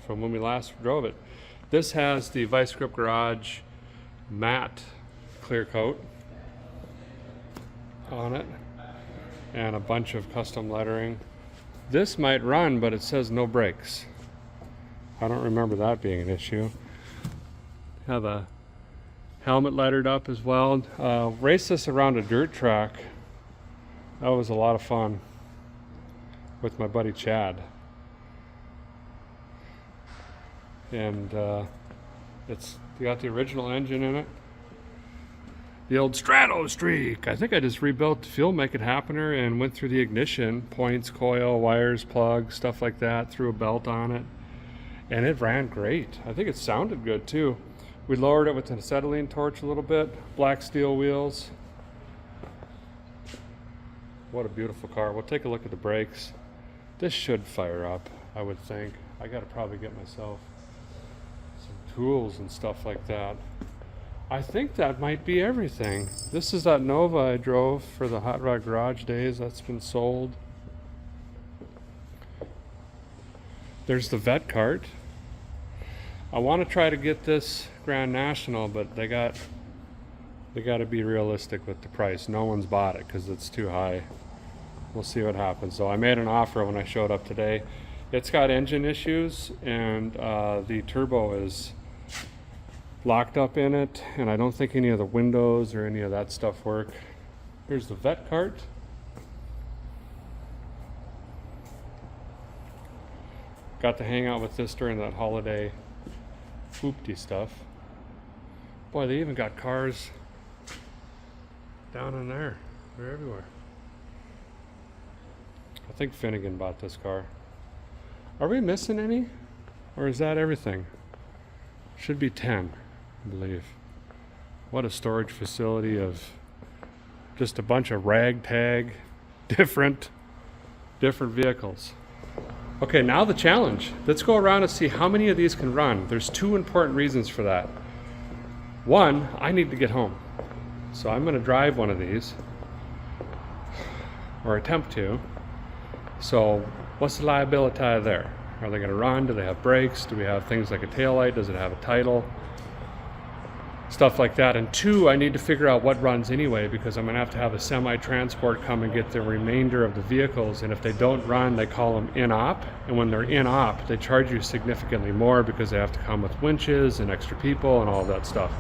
from when we last drove it. This has the Vice Grip Garage matte clear coat on it and a bunch of custom lettering. This might run, but it says no brakes. I don't remember that being an issue. Have a helmet lettered up as well. Raced this around a dirt track. That was a lot of fun with my buddy Chad. And it's got the original engine in it. The old Strato Streak. I think I just rebuilt the fuel make it happener and went through the ignition, points, coil, wires, plugs, stuff like that, threw a belt on it. And it ran great. I think it sounded good too. We lowered it with an acetylene torch a little bit, black steel wheels. What a beautiful car. We'll take a look at the brakes. This should fire up, I would think. I gotta probably get myself some tools and stuff like that. I think that might be everything. This is that Nova I drove for the Hot Rod Garage days. That's been sold. There's the vet cart. I want to try to get this Grand National, but they got to be realistic with the price. No one's bought it because it's too high. We'll see what happens. So I made an offer when I showed up today. It's got engine issues, and the turbo is locked up in it, and I don't think any of the windows or any of that stuff work. Here's the vet cart. Got to hang out with this during that holiday Coupe stuff. Boy, they even got cars down in there. They're everywhere. I think Finnegan bought this car. Are we missing any? Or is that everything? Should be 10, I believe. What a storage facility of just a bunch of ragtag, different vehicles. Okay, now the challenge. Let's go around and see how many of these can run. There's two important reasons for that. One, I need to get home. So I'm gonna drive one of these, or attempt to. So what's the liability there? Are they gonna run? Do they have brakes? Do we have things like a taillight? Does it have a title? Stuff like that. And two, I need to figure out what runs anyway, because I'm gonna have to have a semi-transport come and get the remainder of the vehicles, and if they don't run, they call them in-op, and when they're in-op, they charge you significantly more because they have to come with winches and extra people and all that stuff.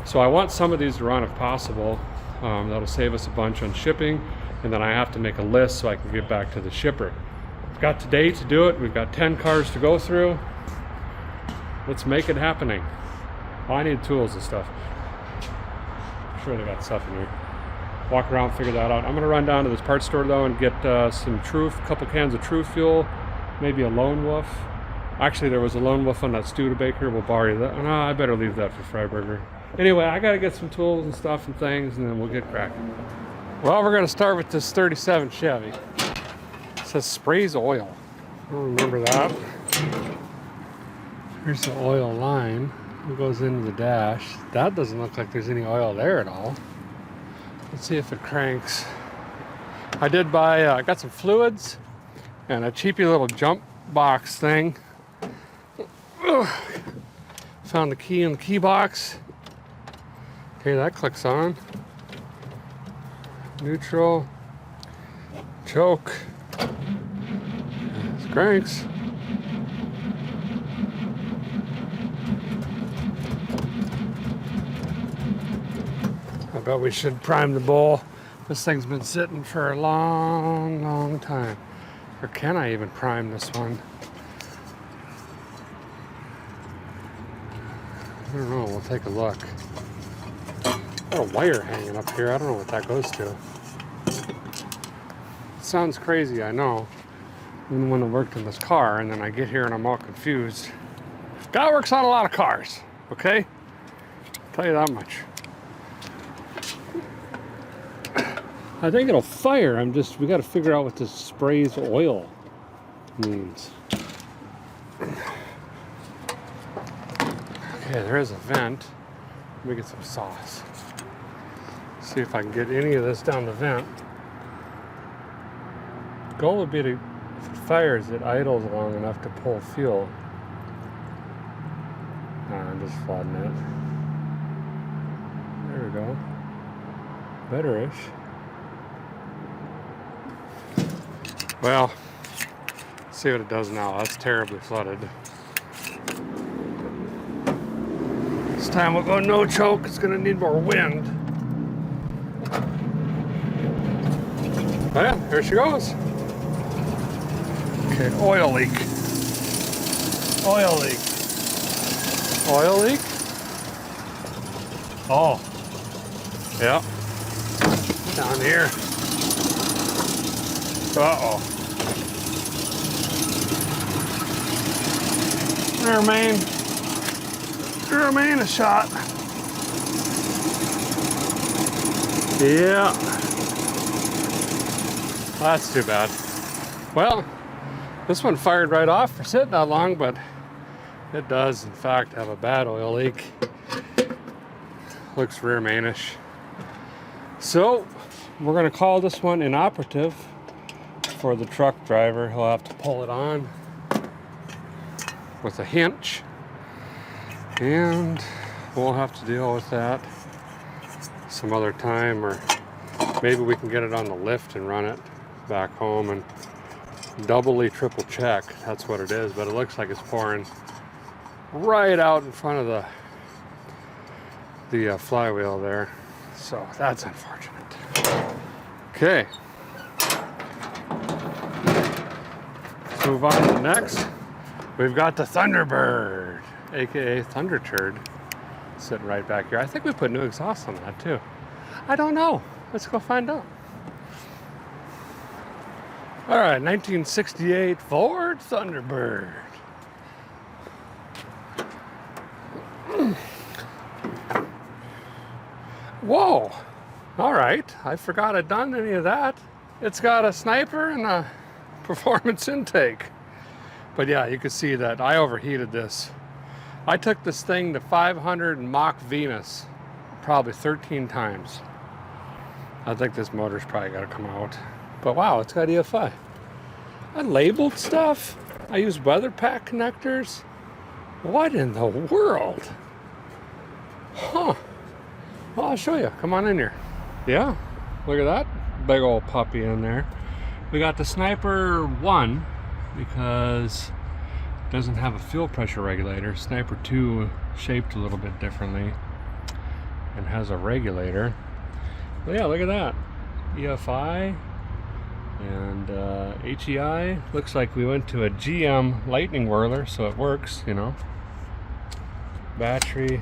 So I want some of these to run if possible. That'll save us a bunch on shipping, and then I have to make a list so I can get back to the shipper. We've got today to do it. We've got 10 cars to go through. Let's make it happening. Oh, I need tools and stuff. I'm sure they got stuff in here. Walk around, figure that out. I'm gonna run down to this parts store though and get some True, couple cans of True Fuel, maybe a Lone Wolf. Actually, there was a Lone Wolf on that Studebaker. We'll borrow that. No, I better leave that for Freiburger. Anyway, I gotta get some tools and stuff and things, and then we'll get cracking. Well, we're gonna start with this 37 Chevy. It says sprays oil. I don't remember that. Here's the oil line. It goes into the dash. That doesn't look like there's any oil there at all. Let's see if it cranks. I did buy, I got some fluids and a cheapy little jump box thing. Found the key in the key box. Okay, that clicks on. Neutral. Choke. It cranks. I bet we should prime the bowl. This thing's been sitting for a long time. Or can I even prime this one? I don't know, we'll take a look. Got a wire hanging up here. I don't know what that goes to. It sounds crazy, I know. Even when I worked in this car, and then I get here and I'm all confused. Guy works on a lot of cars, okay? I'll tell you that much. I think it'll fire. We got to figure out what this sprays oil means. Okay, there is a vent. Let me get some sauce. See if I can get any of this down the vent. Goal would be to, if it fires, it idles long enough to pull fuel. I'm just flooding it. There we go. Better-ish. Well, let's see what it does now. That's terribly flooded. This time we'll go no choke. It's gonna need more wind. Oh yeah, there she goes. Okay, oil leak. Oil leak. Oil leak? Oh. Yeah. Down here. Uh-oh. There, main. There, main a shot. Yeah. That's too bad. Well, this one fired right off for sitting that long, but it does, in fact, have a bad oil leak. looks rear mainish. So we're gonna call this one inoperative for the truck driver. He'll have to pull it on with a hinge, and we'll have to deal with that some other time, or maybe we can get it on the lift and run it back home and doubly triple check. That's what it is, but it looks like it's pouring right out in front of the flywheel there, so that's unfortunate. Okay, let's move on to the next. We've got the Thunderbird, aka Thunderturd, sitting right back here. I think we put new exhaust on that too. I don't know. Let's go find out. All right, 1968 Ford Thunderbird. Whoa. All right, I forgot I'd done any of that. It's got a sniper and a performance intake. But yeah, you can see that I overheated this. I took this thing to 500 Mach Venus probably 13 times. I think this motor's probably got to come out. But wow, it's got EFI. I labeled stuff. I used weather pack connectors. What in the world? Huh. Well, I'll show you. Come on in here. Yeah, look at that big old puppy in there. We got the Sniper 1 because it doesn't have a fuel pressure regulator. Sniper 2 shaped a little bit differently and has a regulator. But yeah, look at that. EFI and HEI. Looks like we went to a GM Lightning Whirler, so it works, you know. Battery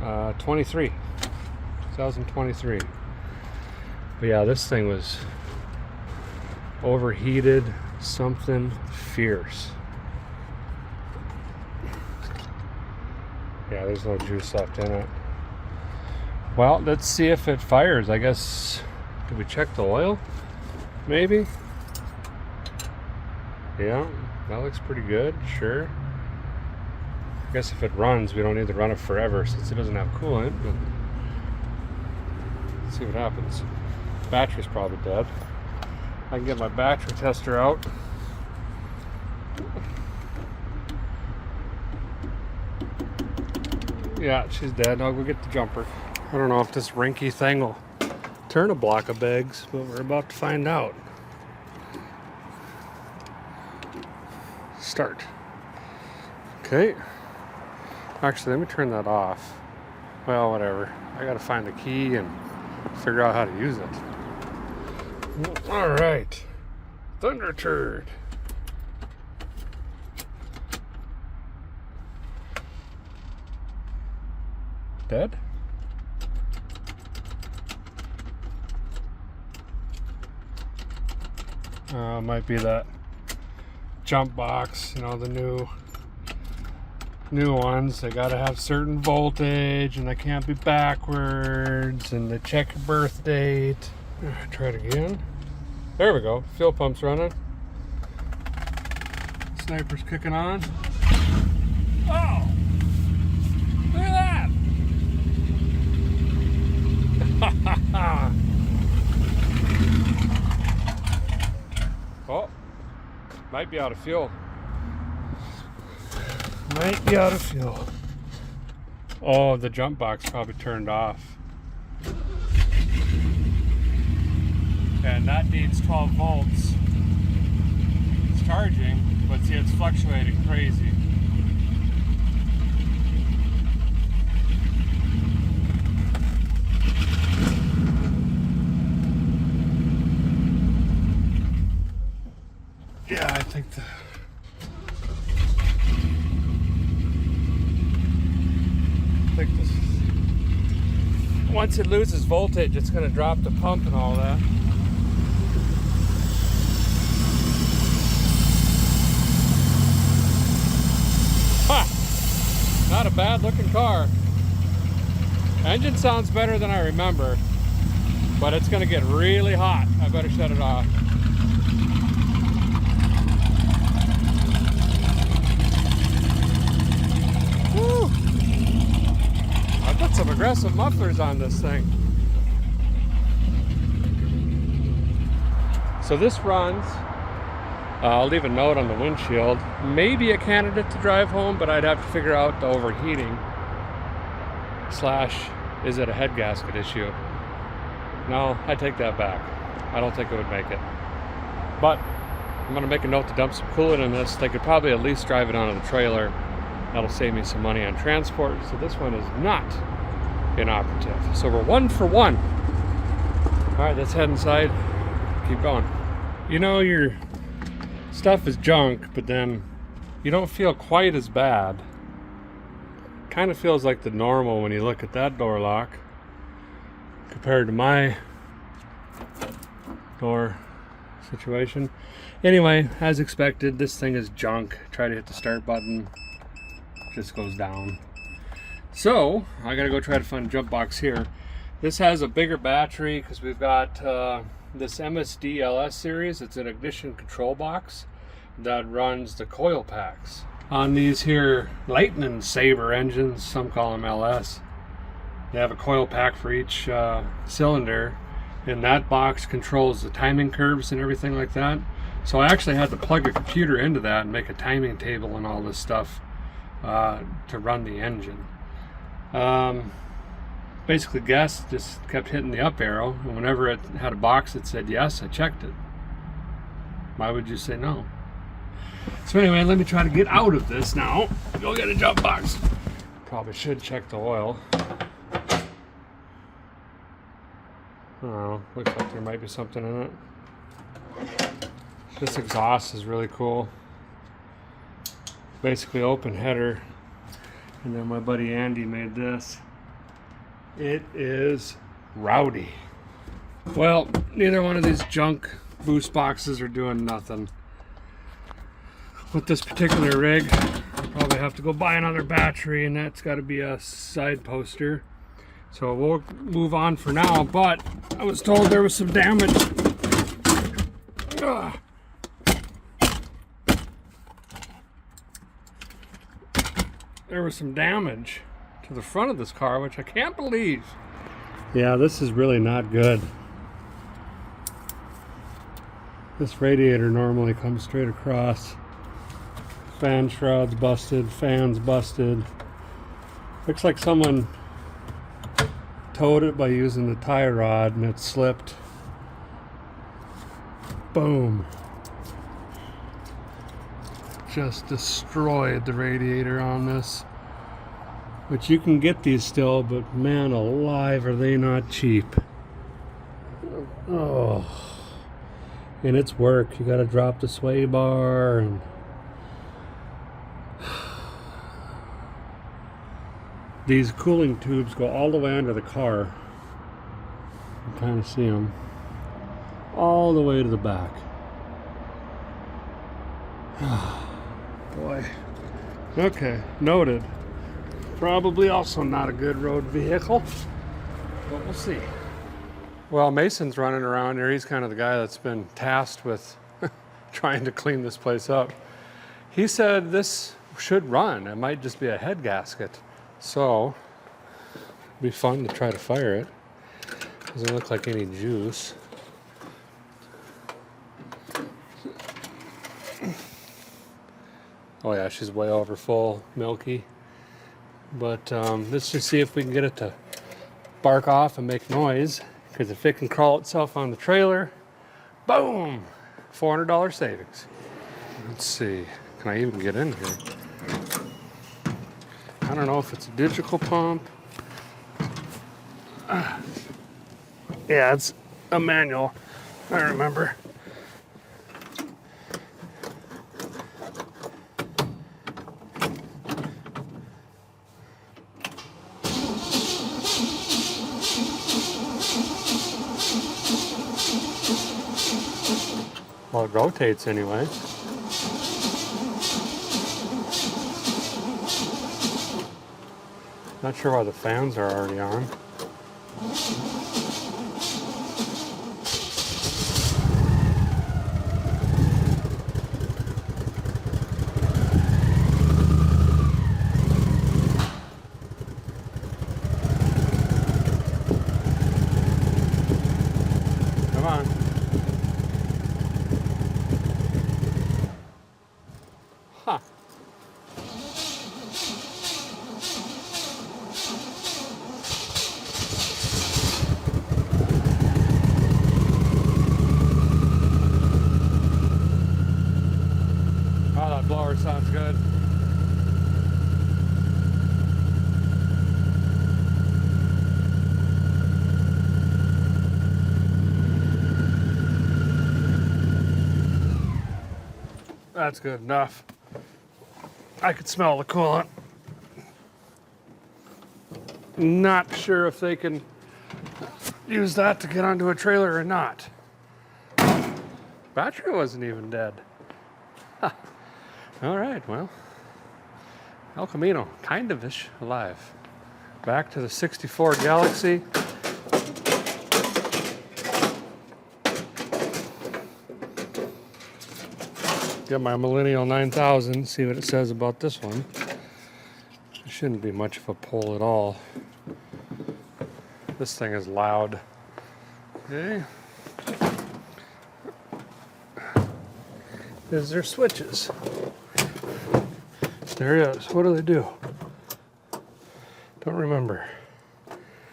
2023. But yeah, this thing was overheated something fierce. Yeah, there's no juice left in it. Well, let's see if it fires. I guess, did we check the oil? Maybe? Yeah, that looks pretty good, sure. I guess if it runs, we don't need to run it forever since it doesn't have coolant, but let's see what happens. Battery's probably dead. I can get my battery tester out. Yeah, she's dead. I'll go get the jumper. I don't know if this rinky thing will turn a block of bags, but we're about to find out. Start. Okay. Actually, let me turn that off. Well, whatever. I gotta find the key and figure out how to use it. All right. Thunderturd. Dead? Might be that jump box, you know, the new ones. They gotta have certain voltage and they can't be backwards, and they check your birth date. Try it again. There we go. Fuel pump's running. Sniper's kicking on. Oh! Look at that! Oh, might be out of fuel. Might be out of fuel. Oh, the jump box probably turned off. And that needs 12 volts. It's charging, but see, it's fluctuating crazy. Yeah, I think this, once it loses voltage, it's going to drop the pump and all that. Ha! Not a bad looking car. Engine sounds better than I remember, but it's going to get really hot. I better shut it off. Woo! I bet some aggressive mufflers on this thing. So this runs, I'll leave a note on the windshield, maybe a candidate to drive home, but I'd have to figure out the overheating / is it a head gasket issue? No, I take that back. I don't think it would make it. But I'm gonna make a note to dump some coolant in this. They could probably at least drive it onto the trailer. That'll save me some money on transport. So this one is not inoperative. So we're 1 for 1. All right, let's head inside, keep going. You know, your stuff is junk, but then you don't feel quite as bad. Kind of feels like the normal when you look at that door lock compared to my door situation. Anyway, as expected, this thing is junk. Try to hit the start button, just goes down. So I gotta go try to find a jump box here. This has a bigger battery because we've got this MSD LS series. It's an ignition control box that runs the coil packs. On these here Lightning Saber engines, some call them LS, they have a coil pack for each cylinder, and that box controls the timing curves and everything like that. So I actually had to plug a computer into that and make a timing table and all this stuff to run the engine. Basically gas just kept hitting the up arrow, and whenever it had a box that said yes, I checked it. Why would you say no? So anyway, let me try to get out of this now. Go get a jump box. Probably should check the oil. Oh, looks like there might be something in it. This exhaust is really cool. Basically open header, and then my buddy Andy made this. It is rowdy. Well, neither one of these junk boost boxes are doing nothing. With this particular rig, I'll probably have to go buy another battery, and that's got to be a side poster. So we'll move on for now, but I was told there was some damage. Ugh. There was some damage to the front of this car, which I can't believe. Yeah, this is really not good. This radiator normally comes straight across. Fan shrouds busted, fans busted. Looks like someone towed it by using the tie rod and it slipped. Boom. Just destroyed the radiator on this. Which you can get these still, but man alive, are they not cheap. Oh. And it's work. You gotta drop the sway bar and these cooling tubes go all the way under the car. You can kind of see them all the way to the back. Boy. Okay, noted. Probably also not a good road vehicle, but we'll see. Well, Mason's running around here. He's kind of the guy that's been tasked with trying to clean this place up. He said this should run. It might just be a head gasket. So, it'll be fun to try to fire it. Doesn't look like any juice. Oh yeah, she's way over full, milky. But let's just see if we can get it to bark off and make noise. Because if it can crawl itself on the trailer, boom, $400 savings. Let's see, can I even get in here? I don't know if it's a digital pump. Yeah, it's a manual, I remember. Well, it rotates anyway. Not sure why the fans are already on. That's good enough. I could smell the coolant. Not sure if they can use that to get onto a trailer or not. Battery wasn't even dead. Huh. All right, well, El Camino, kind of-ish alive. Back to the 64 Galaxy. Get my Millennial 9000, see what it says about this one. It shouldn't be much of a pull at all. This thing is loud. Okay. Is there switches? There is. What do they do? Don't remember.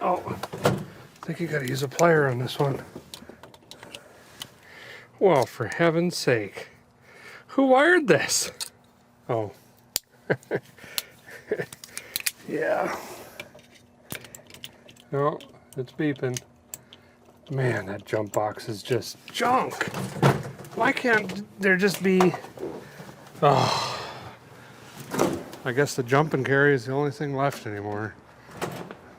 Oh, I think you gotta use a plier on this one. Well, for heaven's sake. Who wired this? Oh. Yeah. Oh, it's beeping. Man, that jump box is just junk. Why can't there just be... Oh. I guess the jump and carry is the only thing left anymore.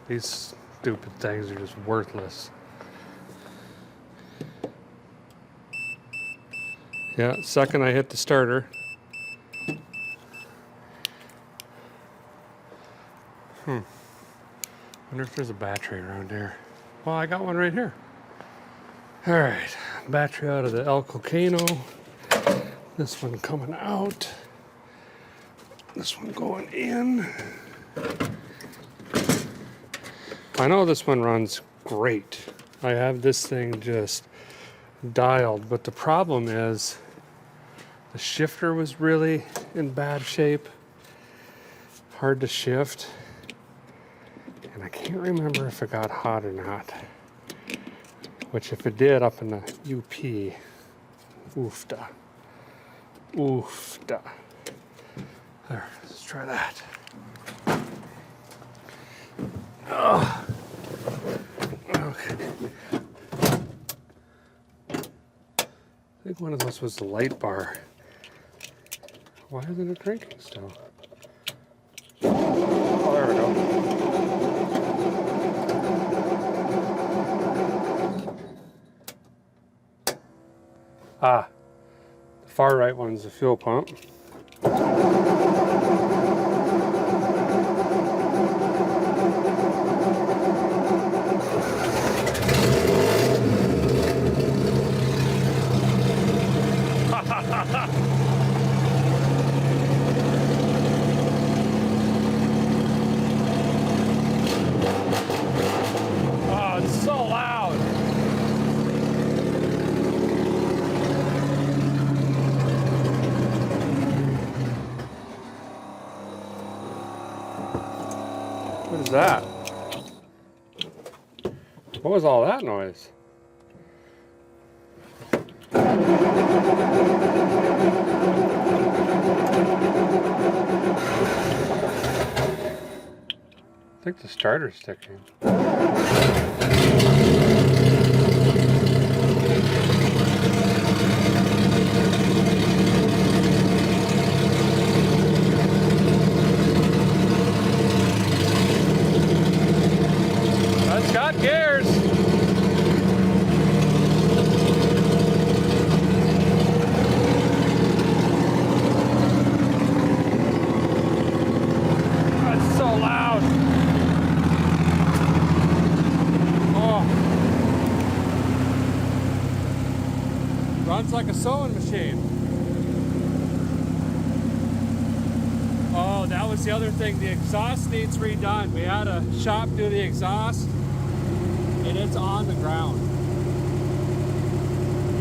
These stupid things are just worthless. Yeah, second I hit the starter. Wonder if there's a battery around here. Well, I got one right here. All right, battery out of the El Camino. This one coming out. This one going in. I know this one runs great. I have this thing just dialed, but the problem is the shifter was really in bad shape. Hard to shift. And I can't remember if it got hot or not. Which if it did up in the UP, oofda. Oofda. There, let's try that. Oh. Okay. I think one of those was the light bar. Why isn't it drinking still? Oh, there we go. Ah, the far right one's the fuel pump. Oh, it's so loud. What is that? What was all that noise? I think the starter's sticking. That's got gears. That's so loud. Runs like a sewing machine. Oh, that was the other thing. The exhaust needs redone. We had a shop do the exhaust, and it's on the ground.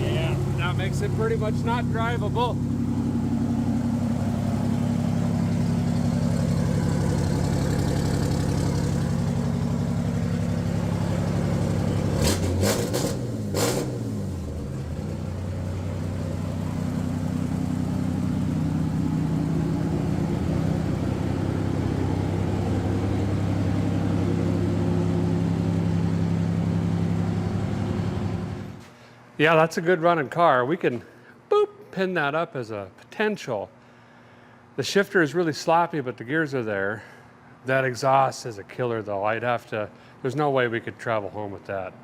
Yeah, that makes it pretty much not drivable. Yeah, that's a good running car. We can, boop, pin that up as a potential. The shifter is really sloppy, but the gears are there. That exhaust is a killer though. There's no way we could travel home with that.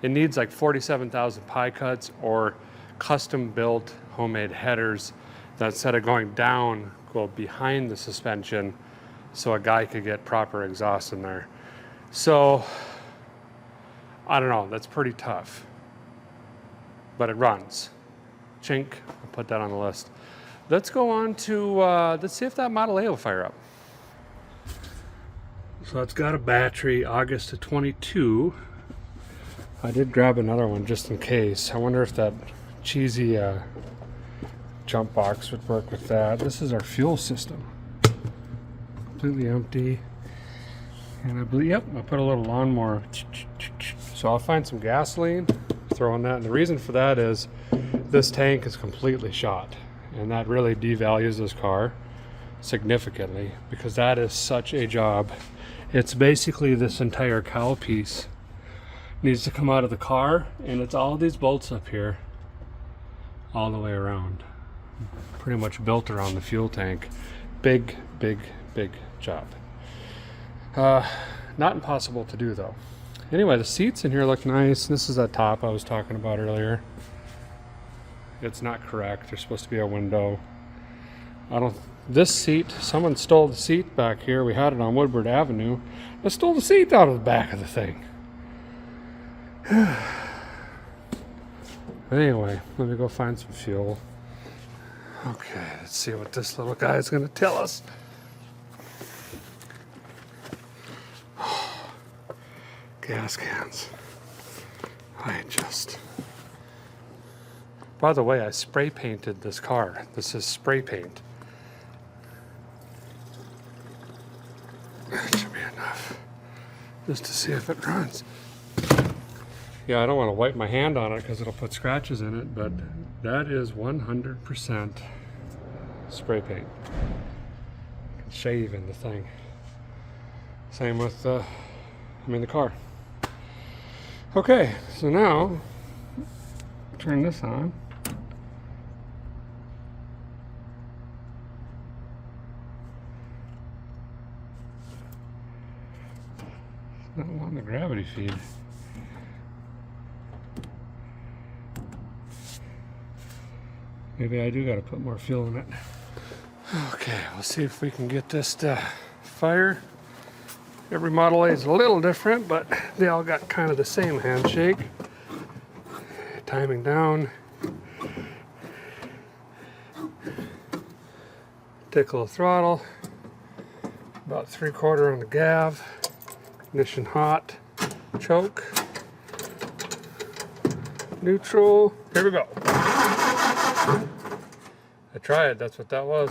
It needs like 47,000 pie cuts or custom built homemade headers that instead of going down, go behind the suspension so a guy could get proper exhaust in there. So, I don't know, that's pretty tough. But it runs. Chink, I'll put that on the list. Let's go on to, let's see if that Model A will fire up. So it's got a battery, August of 22. I did grab another one just in case. I wonder if that cheesy jump box would work with that. This is our fuel system. Completely empty. And I believe, yep, I put a little lawnmower. So I'll find some gasoline, throw in that. And the reason for that is this tank is completely shot. And that really devalues this car significantly because that is such a job. It's basically this entire cowl piece needs to come out of the car, and it's all these bolts up here all the way around. Pretty much built around the fuel tank. Big, big, big job. Not impossible to do though. Anyway, the seats in here look nice. This is that top I was talking about earlier. It's not correct. There's supposed to be a window. This seat, someone stole the seat back here. We had it on Woodward Avenue. They stole the seat out of the back of the thing. Anyway, let me go find some fuel. Okay, let's see what this little guy is going to tell us. Gas cans. By the way, I spray painted this car. This is spray paint. That should be enough. Just to see if it runs. Yeah, I don't want to wipe my hand on it because it'll put scratches in it, but that is 100% spray paint. Shave in the thing. Same with the car. Okay, so now turn this on. Not wanting the gravity feed. Maybe I do got to put more fuel in it. Okay, we'll see if we can get this to fire. Every Model A is a little different, but they all got kind of the same handshake. Timing down. Tickle the throttle. About 3/4 on the gav. Ignition hot. Choke. Neutral. Here we go. I tried, that's what that was.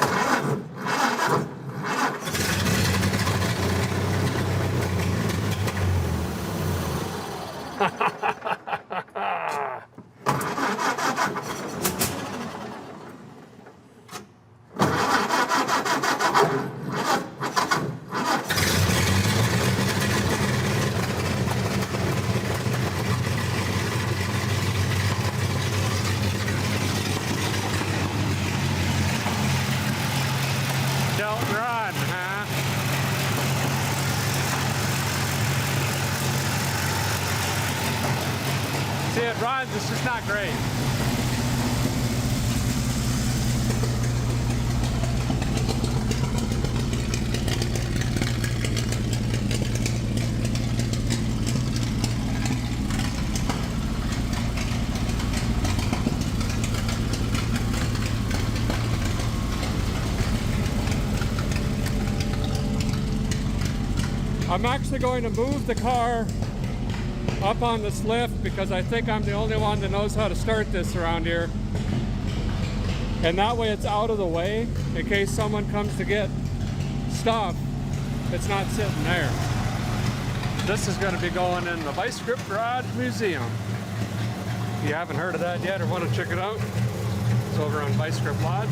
See, it runs, it's just not great. I'm actually going to move the car up on this lift because I think I'm the only one that knows how to start this around here. And that way it's out of the way in case someone comes to get stuff. It's not sitting there. This is going to be going in the Vice Grip Garage Museum. If you haven't heard of that yet or want to check it out, it's over on Vice Grip Lodge.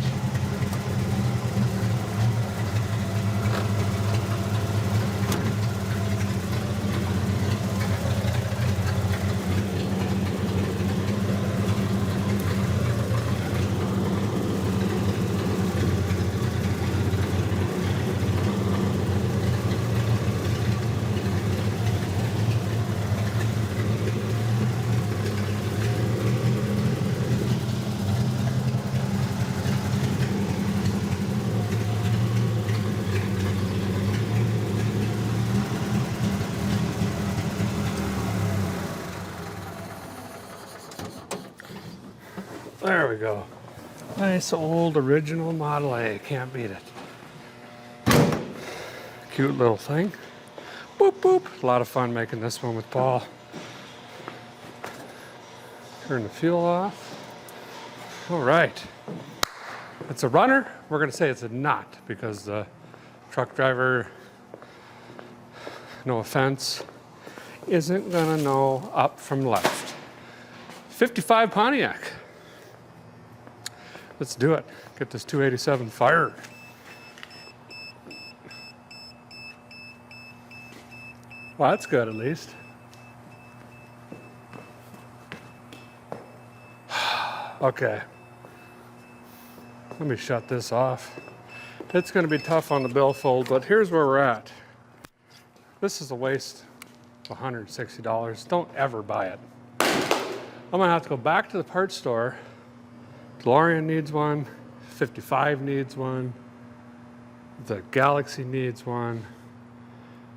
There we go. Nice old original Model A. Can't beat it. Cute little thing. Boop, boop. A lot of fun making this one with Paul. Turn the fuel off. All right. It's a runner. We're going to say it's a not because the truck driver, no offense, isn't going to know up from left. 55 Pontiac. Let's do it. Get this 287 fired. Well, that's good at least. Okay. Let me shut this off. It's going to be tough on the billfold, but here's where we're at. This is a waste of $160. Don't ever buy it. I'm going to have to go back to the parts store. DeLorean needs one. 55 needs one. The Galaxy needs one.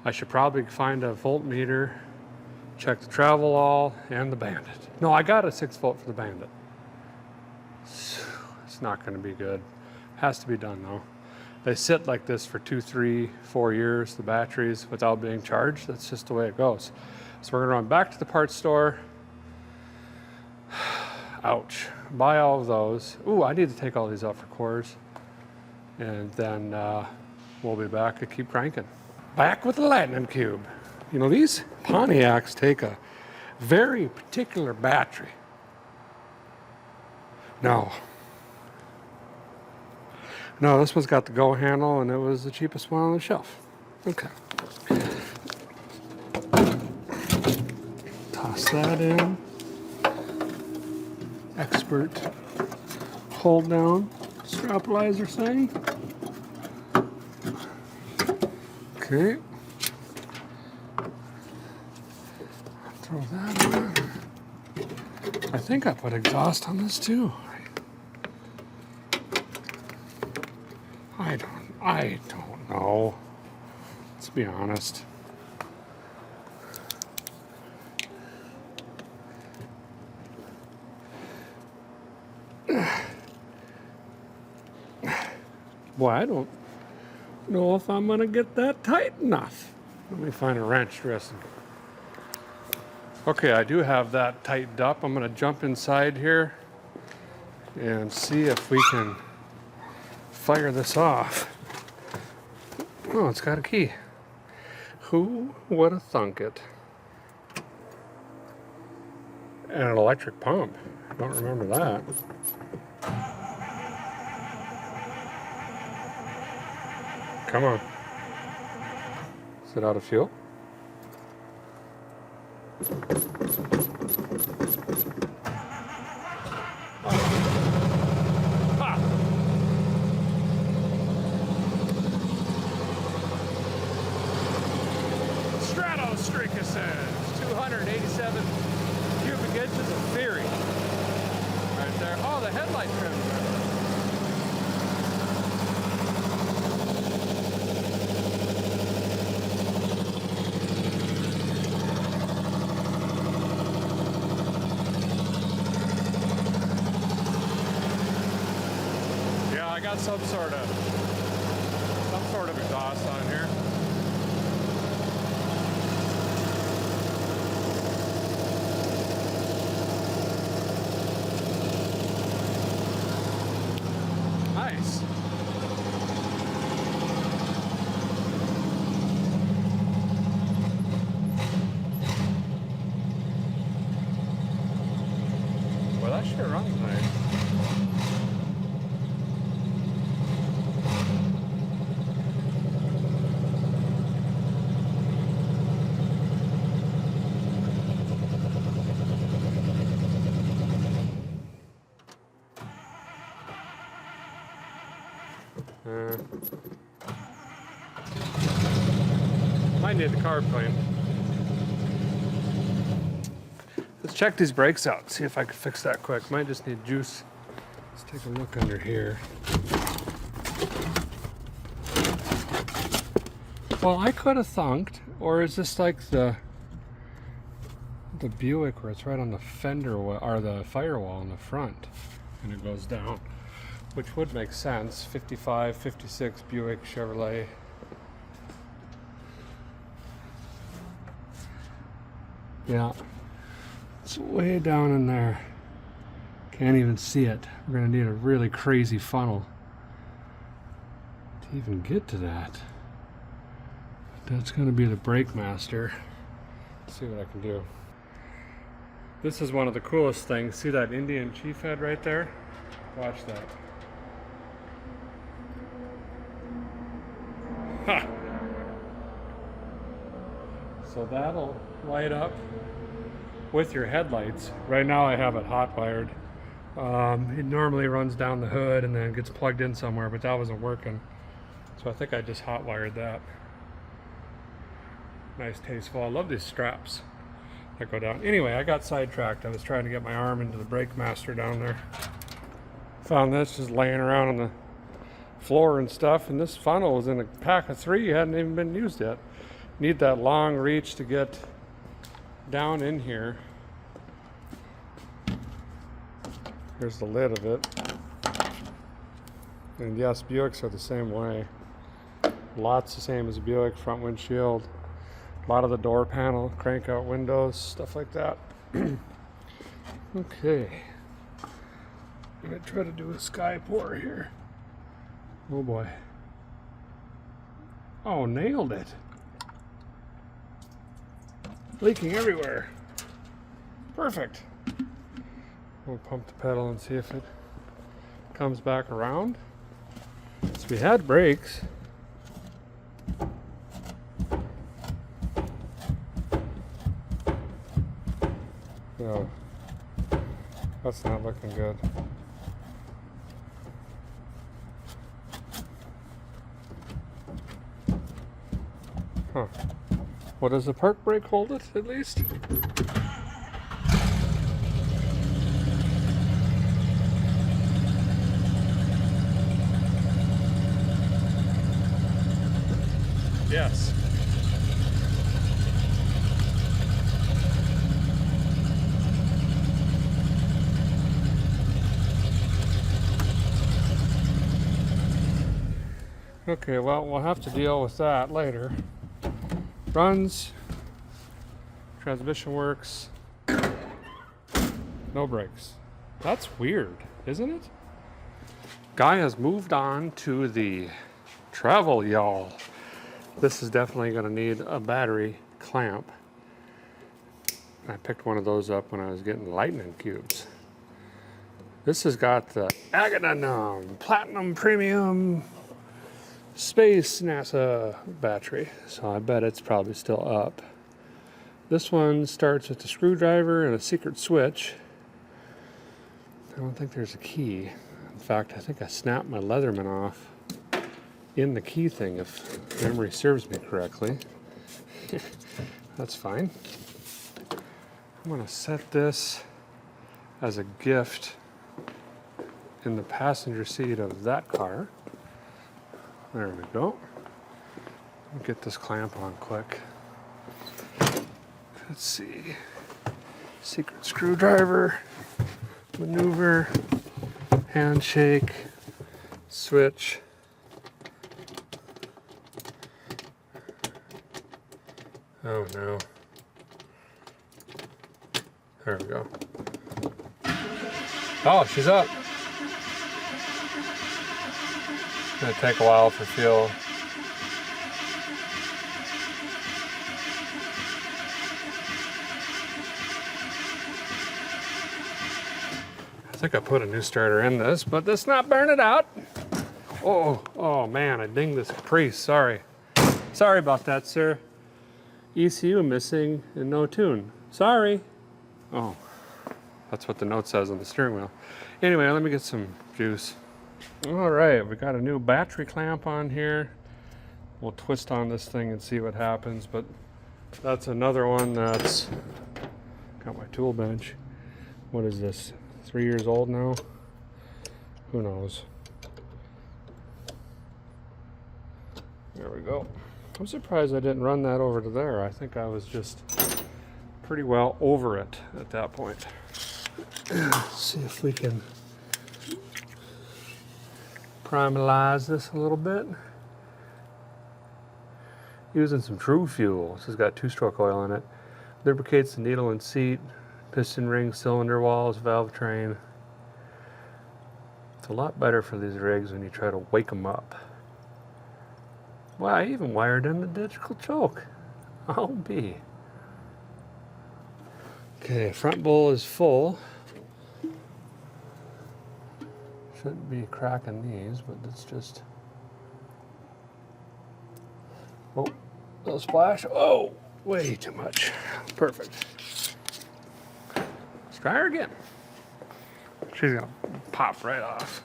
I should probably find a voltmeter. Check the Travelall and the Bandit. No, I got a 6-volt for the Bandit. It's not going to be good. Has to be done though. They sit like this for 2, 3, 4 years, the batteries, without being charged. That's just the way it goes. So we're going to run back to the parts store. Ouch. Buy all of those. Ooh, I need to take all these out for cores. And then we'll be back to keep cranking. Back with the Lightning Cube. You know, these Pontiacs take a very particular battery. No, this one's got the go handle and it was the cheapest one on the shelf. Okay. Toss that in. Expert hold down stabilizer thing. Okay. Throw that in. I think I put exhaust on this too. I don't know. Let's be honest. Boy, I don't know if I'm gonna get that tight enough. Let me find a wrench dressing. Okay, I do have that tightened up. I'm gonna jump inside here and see if we can fire this off. Oh, it's got a key. Who would have thunk it? And an electric pump. I don't remember that. Come on. Is it out of fuel? Streaker says 287 cubic inches of theory. Right there. Oh, the headlight trim. Yeah, I got some sort of exhaust on here. Nice. Well, that sure runs nice. Might need the carb clean. Let's check these brakes out, see if I can fix that quick. Might just need juice. Let's take a look under here. Well, I could have thunked, or is this like the Buick where it's right on the fender or the firewall in the front? and it goes down, which would make sense. 55, 56 Buick, Chevrolet. Yeah, it's way down in there. Can't even see it. We're gonna need a really crazy funnel to even get to that. That's gonna be the brake master. Let's see what I can do. This is one of the coolest things. See that Indian chief head right there? Watch that. Ha! So that'll light up with your headlights. Right now I have it hot wired. It normally runs down the hood and then gets plugged in somewhere, but that wasn't working. So I think I just hot wired that. Nice, tasteful. I love these straps that go down. Anyway, I got sidetracked. I was trying to get my arm into the brake master down there. Found this just laying around on the floor and stuff, and this funnel was in a pack of 3, hadn't even been used yet. Need that long reach to get down in here. Here's the lid of it. And yes, Buicks are the same way. Lots the same as a Buick, front windshield. A lot of the door panel, crank out windows, stuff like that. Okay. I'm gonna try to do a sky pour here. Oh boy. Oh, nailed it. Leaking everywhere. Perfect. We'll pump the pedal and see if it comes back around. So we had brakes. No, that's not looking good. Huh. What, does the park brake hold it at least? Yes. Okay, well, we'll have to deal with that later. Runs, transmission works, no brakes. That's weird, isn't it? Guy has moved on to the Travelall. This is definitely going to need a battery clamp. I picked one of those up when I was getting lightning cubes. This has got the Agadanum Platinum Premium Space NASA battery, so I bet it's probably still up. This one starts with a screwdriver and a secret switch. I don't think there's a key. In fact, I think I snapped my Leatherman off in the key thing, if memory serves me correctly. That's fine. I'm going to set this as a gift in the passenger seat of that car. There we go. I'll get this clamp on quick. Let's see. Secret screwdriver, maneuver, handshake, switch. Oh no. There we go. Oh, she's up. It's gonna take a while for fuel. I think I put a new starter in this, but let's not burn it out. Oh man, I dinged this Caprice, sorry. Sorry about that, sir. ECU missing and no tune. Sorry. Oh, that's what the note says on the steering wheel. Anyway, let me get some juice. All right, we got a new battery clamp on here. We'll twist on this thing and see what happens, but that's another one that's got my tool bench. What is this, 3 years old now? Who knows? There we go. I'm surprised I didn't run that over to there. I think I was just pretty well over it at that point. Let's see if we can Primalize this a little bit. Using some True Fuel. This has got 2-stroke oil in it. Lubricates the needle and seat, piston ring, cylinder walls, valve train. It's a lot better for these rigs when you try to wake them up. Well, I even wired in the digital choke. I'll be. Okay, front bowl is full. Shouldn't be cracking these, but it's just... Oh, little splash. Oh, way too much. Perfect. Let's try her again. She's gonna pop right off.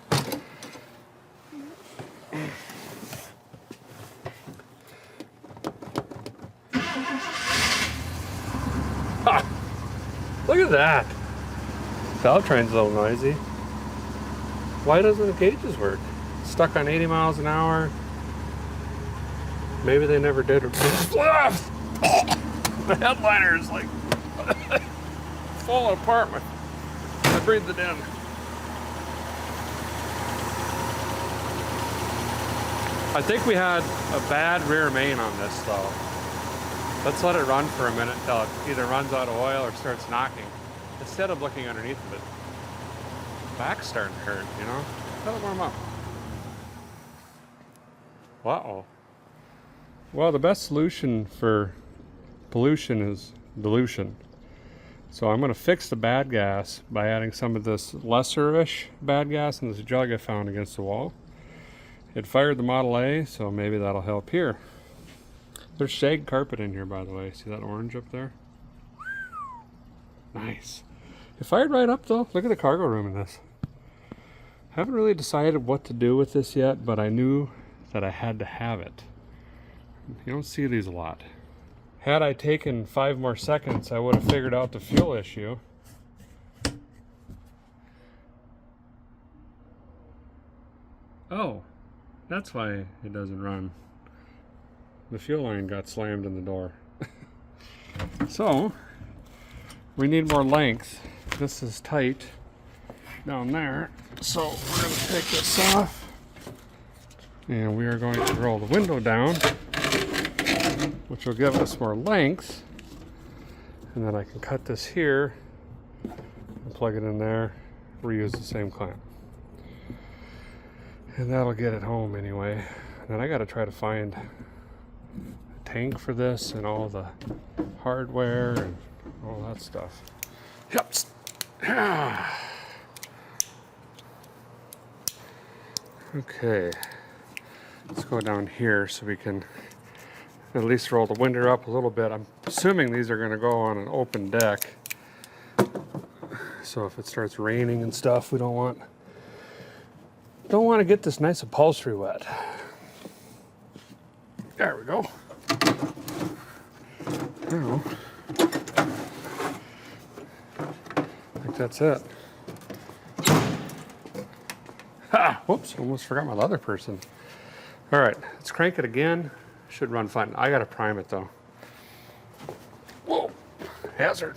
Ah, look at that. Valve train's a little noisy. Why doesn't the gauges work? Stuck on 80 miles an hour. Maybe they never did it. The headliner is like falling apart. I breathed it in. I think we had a bad rear main on this though. Let's let it run for a minute until it either runs out of oil or starts knocking. Instead of looking underneath of it. Back's starting to hurt, you know? Let it warm up. Uh-oh. Well, the best solution for pollution is dilution. So I'm going to fix the bad gas by adding some of this lesser-ish bad gas in this jug I found against the wall. It fired the Model A, so maybe that'll help here. There's shag carpet in here, by the way. See that orange up there? Nice. It fired right up, though. Look at the cargo room in this. Haven't really decided what to do with this yet, but I knew that I had to have it. You don't see these a lot. Had I taken 5 more seconds, I would have figured out the fuel issue. Oh, that's why it doesn't run. The fuel line got slammed in the door. So, we need more length. This is tight down there. So we're going to take this off. And we are going to roll the window down, which will give us more length. And then I can cut this here and plug it in there, reuse the same clamp. And that'll get it home anyway. And then I got to try to find a tank for this and all the hardware and all that stuff. Yep. Okay. Let's go down here so we can at least roll the window up a little bit. I'm assuming these are going to go on an open deck. So if it starts raining and stuff, we don't want to get this nice upholstery wet. There we go. Now, I think that's it. Ha! Whoops, almost forgot my leather person. All right, let's crank it again. Should run fine. I gotta prime it though. Whoa, hazard.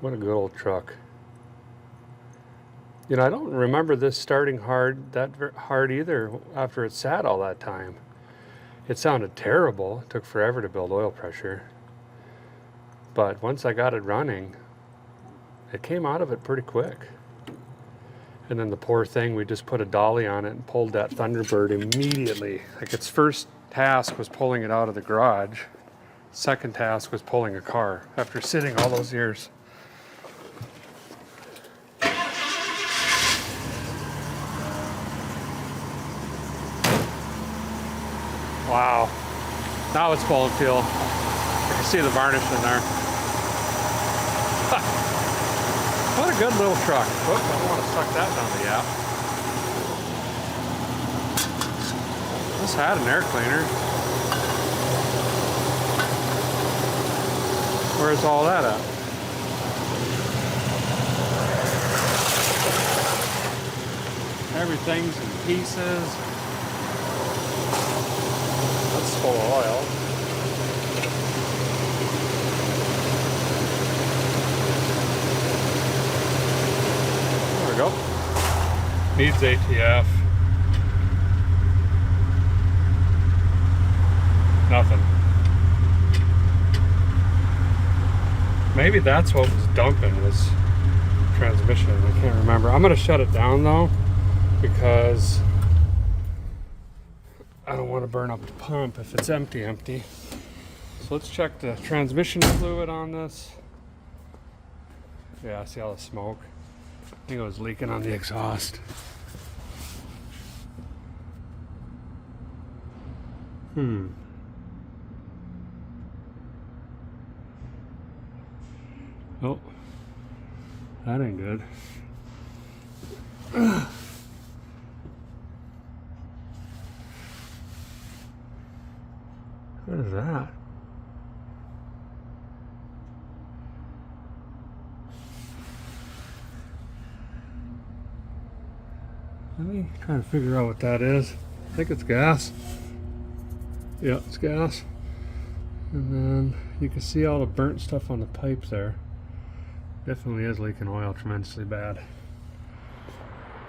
What a good old truck. You know, I don't remember this starting that hard either after it sat all that time. It sounded terrible. It took forever to build oil pressure. But once I got it running, it came out of it pretty quick. And then the poor thing, we just put a dolly on it and pulled that Thunderbird immediately. Like its first task was pulling it out of the garage. Second task was pulling a car after sitting all those years. Wow. Now it's pulling fuel. I can see the varnish in there. What a good little truck. Whoops, I don't want to suck that down the gap. This had an air cleaner. Where's all that at? Everything's in pieces. That's full of oil. Needs ATF. Nothing. Maybe that's what was dumping, was transmission. I can't remember. I'm going to shut it down though, because I don't want to burn up the pump if it's empty. So let's check the transmission fluid on this. Yeah, I see all the smoke. I think it was leaking on the exhaust. Oh, that ain't good. What is that? Let me try to figure out what that is. I think it's gas. Yeah, it's gas. And then you can see all the burnt stuff on the pipe there. Definitely is leaking oil tremendously bad.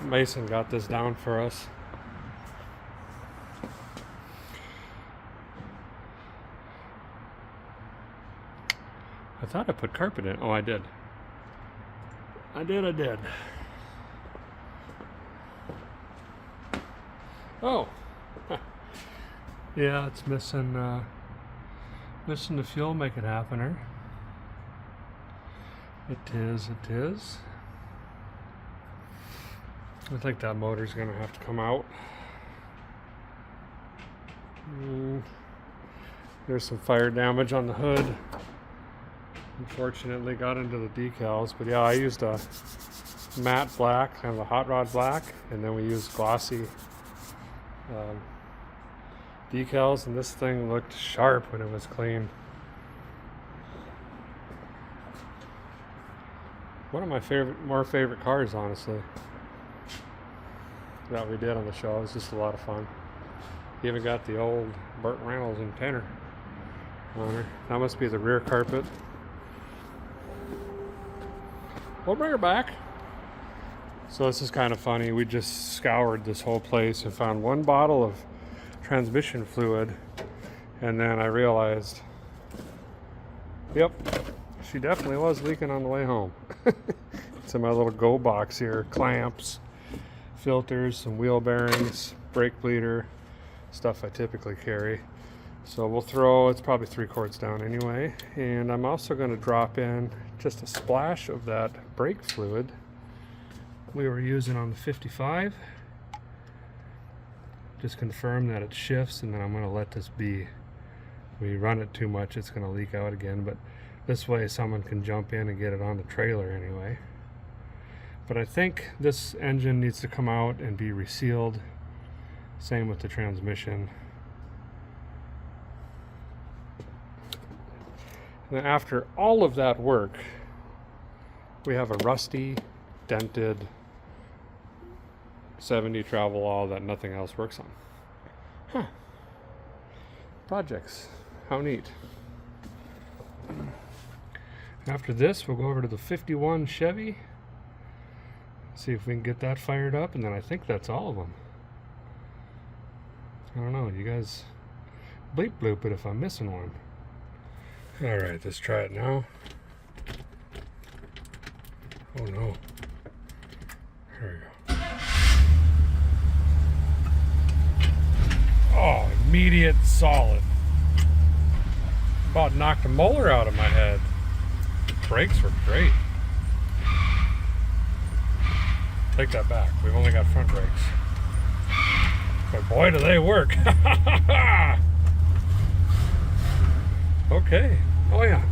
Mason got this down for us. I thought I put carpet in. Oh, I did. I did. Oh. Yeah, it's missing the fuel make it happener. It is. I think that motor's gonna have to come out. There's some fire damage on the hood. Unfortunately got into the decals, but yeah, I used a matte black, kind of a hot rod black, and then we used glossy decals, and this thing looked sharp when it was clean. One of my more favorite cars, honestly, that we did on the show. It was just a lot of fun. You even got the old Burt Reynolds and Tanner on her. That must be the rear carpet. We'll bring her back. So this is kind of funny. We just scoured this whole place and found one bottle of transmission fluid, and then I realized, yep, she definitely was leaking on the way home. It's in my little go box here. Clamps, filters, some wheel bearings, brake bleeder, stuff I typically carry. So we'll throw, it's probably 3 quarts down anyway, and I'm also going to drop in just a splash of that brake fluid we were using on the 55. Just confirm that it shifts, and then I'm going to let this be. If we run it too much, it's going to leak out again, but this way someone can jump in and get it on the trailer anyway. But I think this engine needs to come out and be resealed. Same with the transmission. And then after all of that work, we have a rusty, dented 70 Travelall that nothing else works on. Huh. Projects. How neat. After this, we'll go over to the 51 Chevy. See if we can get that fired up, and then I think that's all of them. I don't know, you guys bleep bloop it if I'm missing one. Alright, let's try it now. Oh no. There we go. Oh, immediate solid. About knocked a molar out of my head. Brakes were great. Take that back. We've only got front brakes. But boy, do they work. Okay. Oh yeah.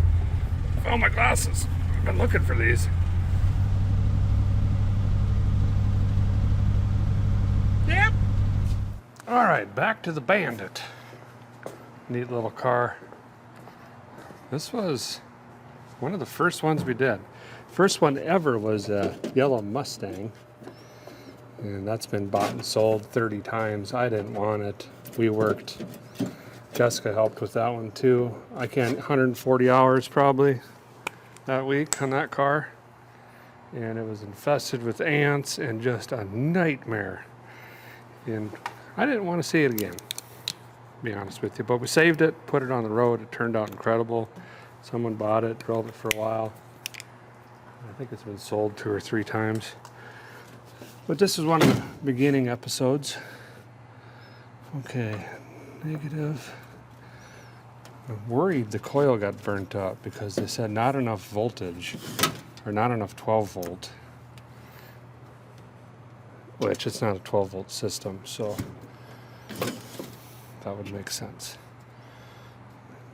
Found my glasses. I've been looking for these. Yep. All right, back to the Bandit. Neat little car. This was one of the first ones we did. First one ever was a yellow Mustang. And that's been bought and sold 30 times. I didn't want it. We worked. Jessica helped with that one too. I can't, 140 hours probably that week on that car. and it was infested with ants and just a nightmare. And I didn't want to see it again, to be honest with you. But we saved it, put it on the road. It turned out incredible. Someone bought it, drove it for a while. I think it's been sold 2 or 3 times. But this is one of the beginning episodes. Okay, negative. I'm worried the coil got burnt up because they said not enough voltage, or not enough 12 volt. Which it's not a 12 volt system, so that would make sense.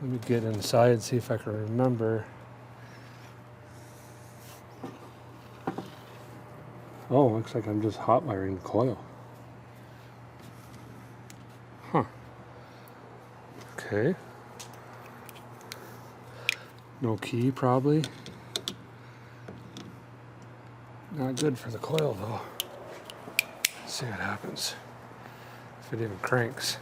Let me get inside and see if I can remember. Oh, looks like I'm just hot wiring the coil. Huh. Okay. No key, probably. Not good for the coil, though. Let's see what happens. If it even cranks.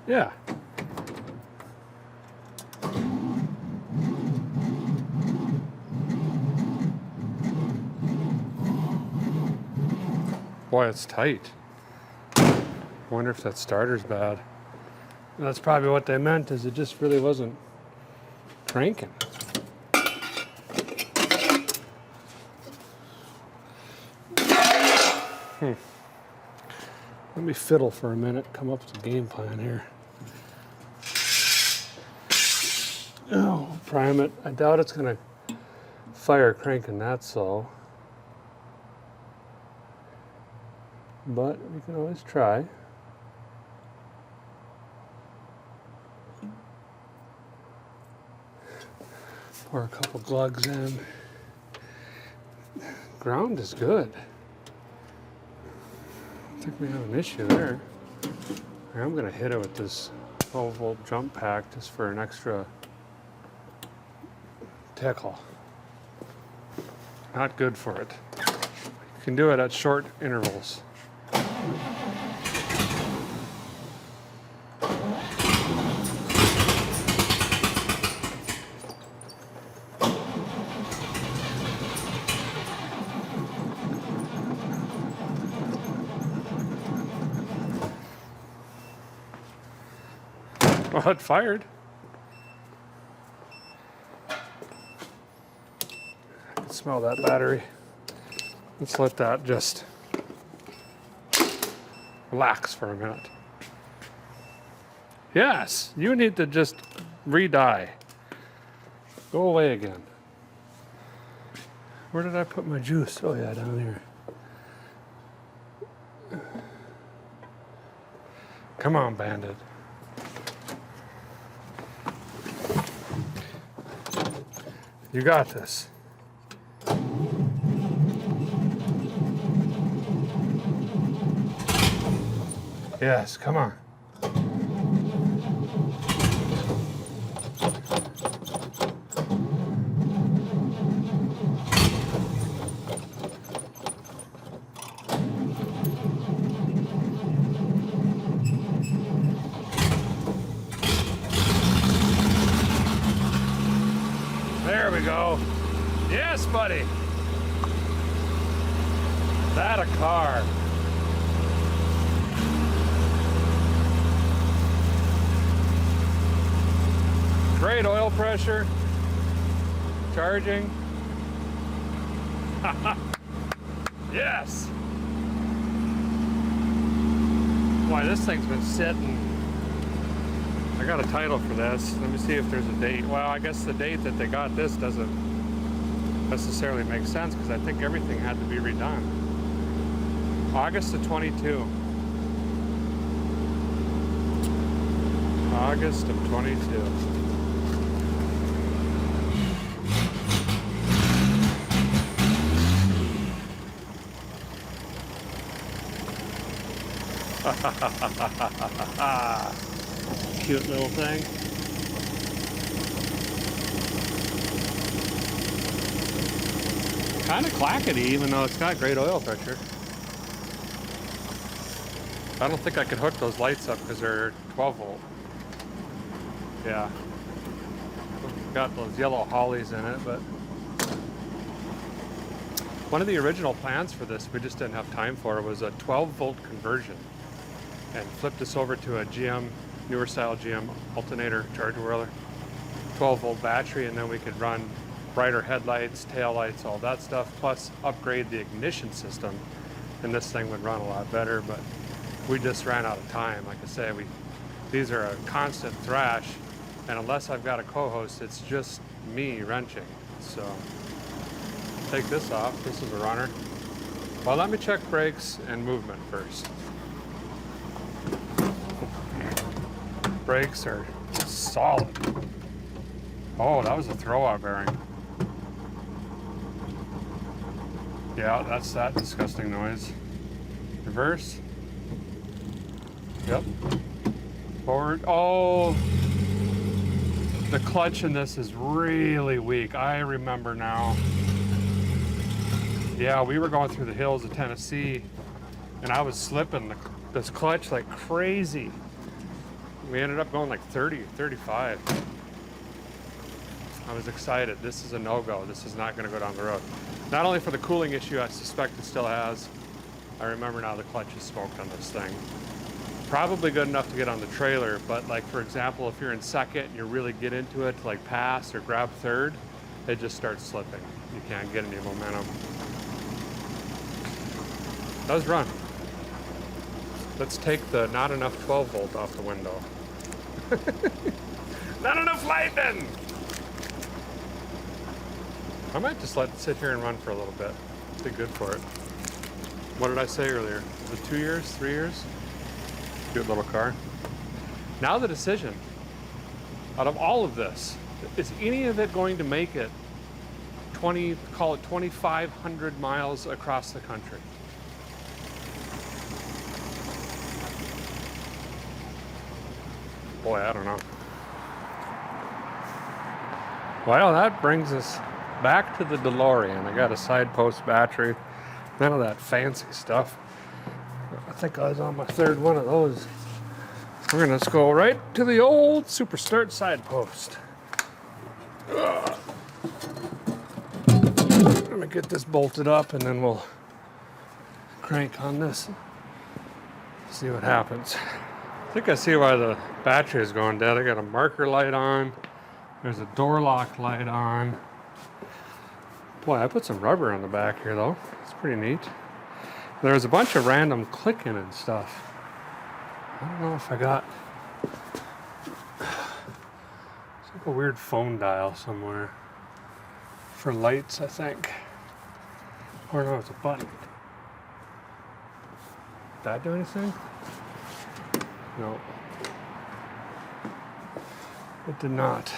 Yeah. Boy, it's tight. I wonder if that starter's bad. And that's probably what they meant, is it just really wasn't cranking. Let me fiddle for a minute, come up with a game plan here. Oh, prime it. I doubt it's gonna fire cranking that slow. But we can always try. Pour a couple glugs in. Ground is good. I think we have an issue there. I'm gonna hit it with this 12 volt jump pack just for an extra tickle. Not good for it. You can do it at short intervals. Oh, it fired. I can smell that battery. Let's let that just relax for a minute. Yes, you need to just re-die. Go away again. Where did I put my juice? Oh yeah, down here. Come on, Bandit. You got this. Yes, come on. There we go. Yes, buddy. That a car. Great oil pressure. Charging. Yes. Boy, this thing's been sitting. I got a title for this. Let me see if there's a date. Well, I guess the date that they got this doesn't necessarily make sense because I think everything had to be redone. August of 22. August of 22. Cute little thing. Kind of clackety, even though it's got great oil pressure. I don't think I could hook those lights up because they're 12 volt. Yeah. Got those yellow hollies in it, but one of the original plans for this, we just didn't have time for, was a 12-volt conversion, and flipped this over to a GM, newer style GM alternator charger whirler, 12-volt battery, and then we could run brighter headlights, tail lights, all that stuff, plus upgrade the ignition system, and this thing would run a lot better. But we just ran out of time. Like I say, these are a constant thrash, and unless I've got a co-host, it's just me wrenching. So take this off. This is a runner. Well, let me check brakes and movement first. Brakes are solid. Oh, that was a throwout bearing. Yeah, that's that disgusting noise. Reverse. Yep. Forward. Oh, the clutch in this is really weak. I remember now. Yeah, we were going through the hills of Tennessee, and I was slipping this clutch like crazy. We ended up going like 30, 35. I was excited. This is a no-go. This is not going to go down the road. Not only for the cooling issue I suspect it still has. I remember now the clutch is smoked on this thing. Probably good enough to get on the trailer, but like for example, if you're in second and you really get into it to like pass or grab third, it just starts slipping. You can't get any momentum. It does run. Let's take the not enough 12 volt off the window. Not enough light then! I might just let it sit here and run for a little bit. Be good for it. What did I say earlier? Was it 2 years, 3 years? Good little car. Now the decision. Out of all of this, is any of it going to make it 2,500 miles across the country? Boy, I don't know. Well, that brings us back to the DeLorean. I got a side post battery, none of that fancy stuff. I think I was on my third one of those. We're gonna just go right to the old Super Start side post. Let me get this bolted up and then we'll crank on this. See what happens. I think I see why the battery is going dead. I got a marker light on. There's a door lock light on. Boy, I put some rubber on the back here though. It's pretty neat. There's a bunch of random clicking and stuff. I don't know if I got... It's like a weird phone dial somewhere. For lights, I think. Or no, it's a button. Did that do anything? No. It did not.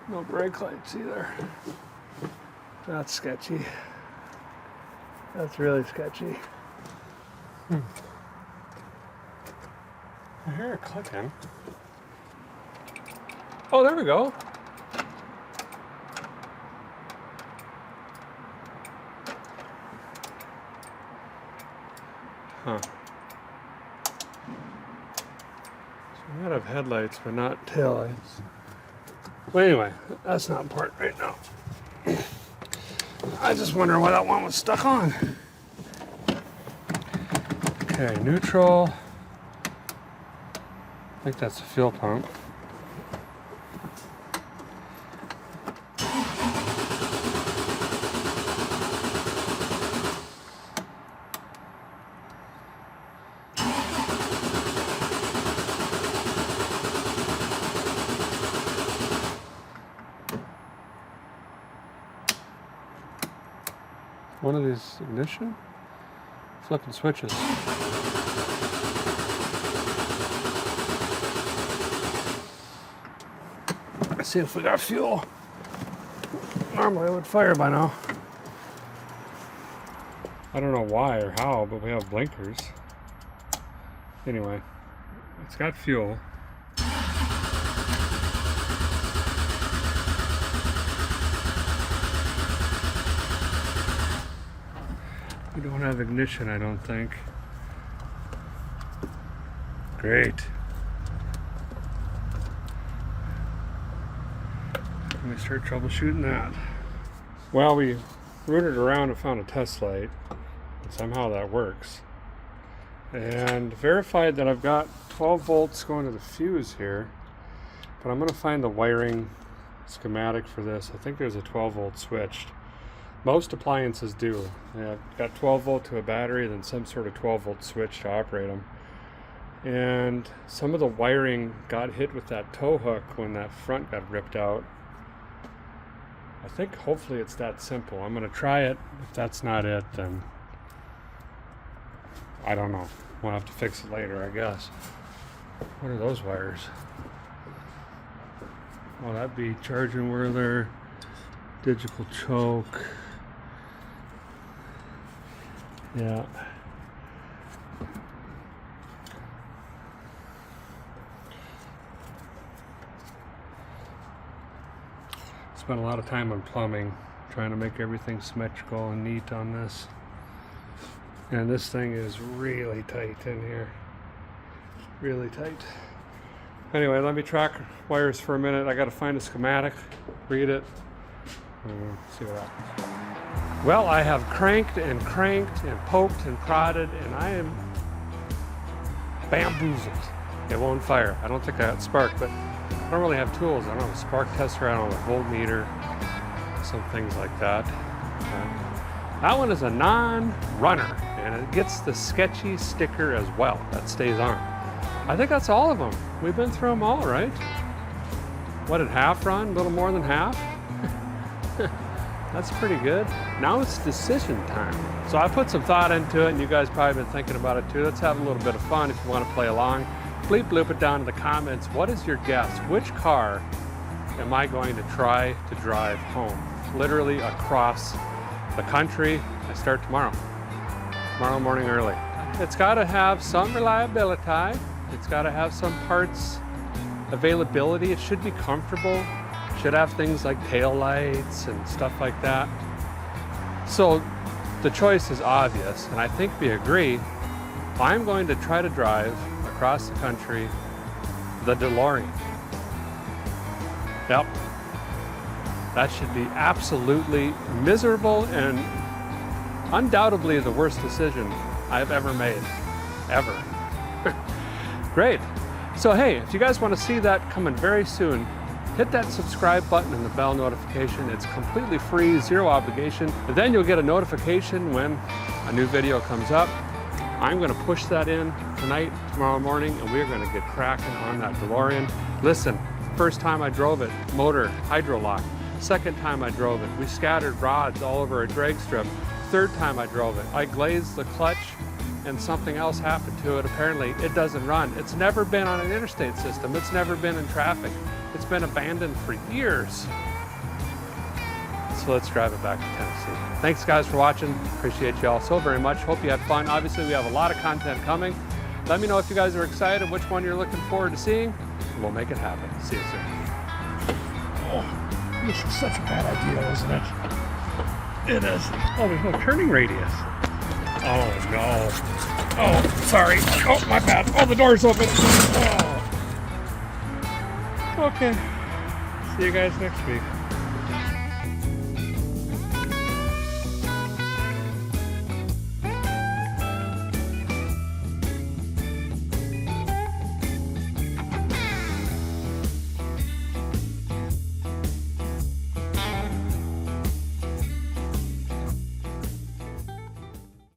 No brake lights either. That's sketchy. That's really sketchy. I hear it clicking. Oh, there we go. Huh. So we might have headlights, but not taillights. Well, anyway, that's not important right now. I just wonder why that one was stuck on. Okay, neutral. I think that's the fuel pump. One of these ignition? Flipping switches. Let's see if we got fuel. Normally it would fire by now. I don't know why or how, but we have blinkers. Anyway, it's got fuel. We don't have ignition, I don't think. Great. Let me start troubleshooting that. Well, we rooted around and found a test light. And somehow that works. And verified that I've got 12 volts going to the fuse here. But I'm going to find the wiring schematic for this. I think there's a 12 volt switch. Most appliances do. They've got 12 volt to a battery, then some sort of 12 volt switch to operate them. And some of the wiring got hit with that tow hook when that front got ripped out. I think hopefully it's that simple. I'm going to try it. If that's not it, then I don't know. We'll have to fix it later, I guess. What are those wires? Well, that'd be charging whirler, digital choke. Yeah. Spent a lot of time on plumbing, trying to make everything symmetrical and neat on this. And this thing is really tight in here. Really tight. Anyway, let me track wires for a minute. I got to find a schematic, read it, and see what happens. Well, I have cranked and poked and prodded, and I am bamboozled. It won't fire. I don't think I got spark, but I don't really have tools. I don't have a spark tester. I don't have a voltmeter, some things like that. That one is a non-runner, and it gets the sketchy sticker as well. That stays on. I think that's all of them. We've been through them all, right? What did half run? A little more than half? That's pretty good. Now it's decision time. So I put some thought into it, and you guys probably been thinking about it too. Let's have a little bit of fun if you want to play along. Bleep bloop it down in the comments. What is your guess? Which car am I going to try to drive home? Literally across the country. I start tomorrow morning early. It's got to have some reliability. It's got to have some parts availability. It should be comfortable. Should have things like tail lights and stuff like that. So the choice is obvious, and I think we agree. I'm going to try to drive across the country the DeLorean. Yep. That should be absolutely miserable and undoubtedly the worst decision I've ever made. Ever. Great. So hey, if you guys want to see that coming very soon, hit that subscribe button and the bell notification. It's completely free, zero obligation. And then you'll get a notification when a new video comes up. I'm going to push that in tonight, tomorrow morning, and we're going to get cracking on that DeLorean. Listen, first time I drove it, motor, hydro lock. Second time I drove it, we scattered rods all over a drag strip. Third time I drove it, I glazed the clutch and something else happened to it. Apparently it doesn't run. It's never been on an interstate system. It's never been in traffic. It's been abandoned for years. So let's drive it back to Tennessee. Thanks guys for watching. Appreciate you all so very much. Hope you had fun. Obviously we have a lot of content coming. Let me know if you guys are excited, which one you're looking forward to seeing, and we'll make it happen. See you soon. Oh, this is such a bad idea, isn't it? It is. Oh, there's no turning radius. Oh no. Oh, sorry. Oh, my bad. Oh, the door's open. Oh. Okay. See you guys next week.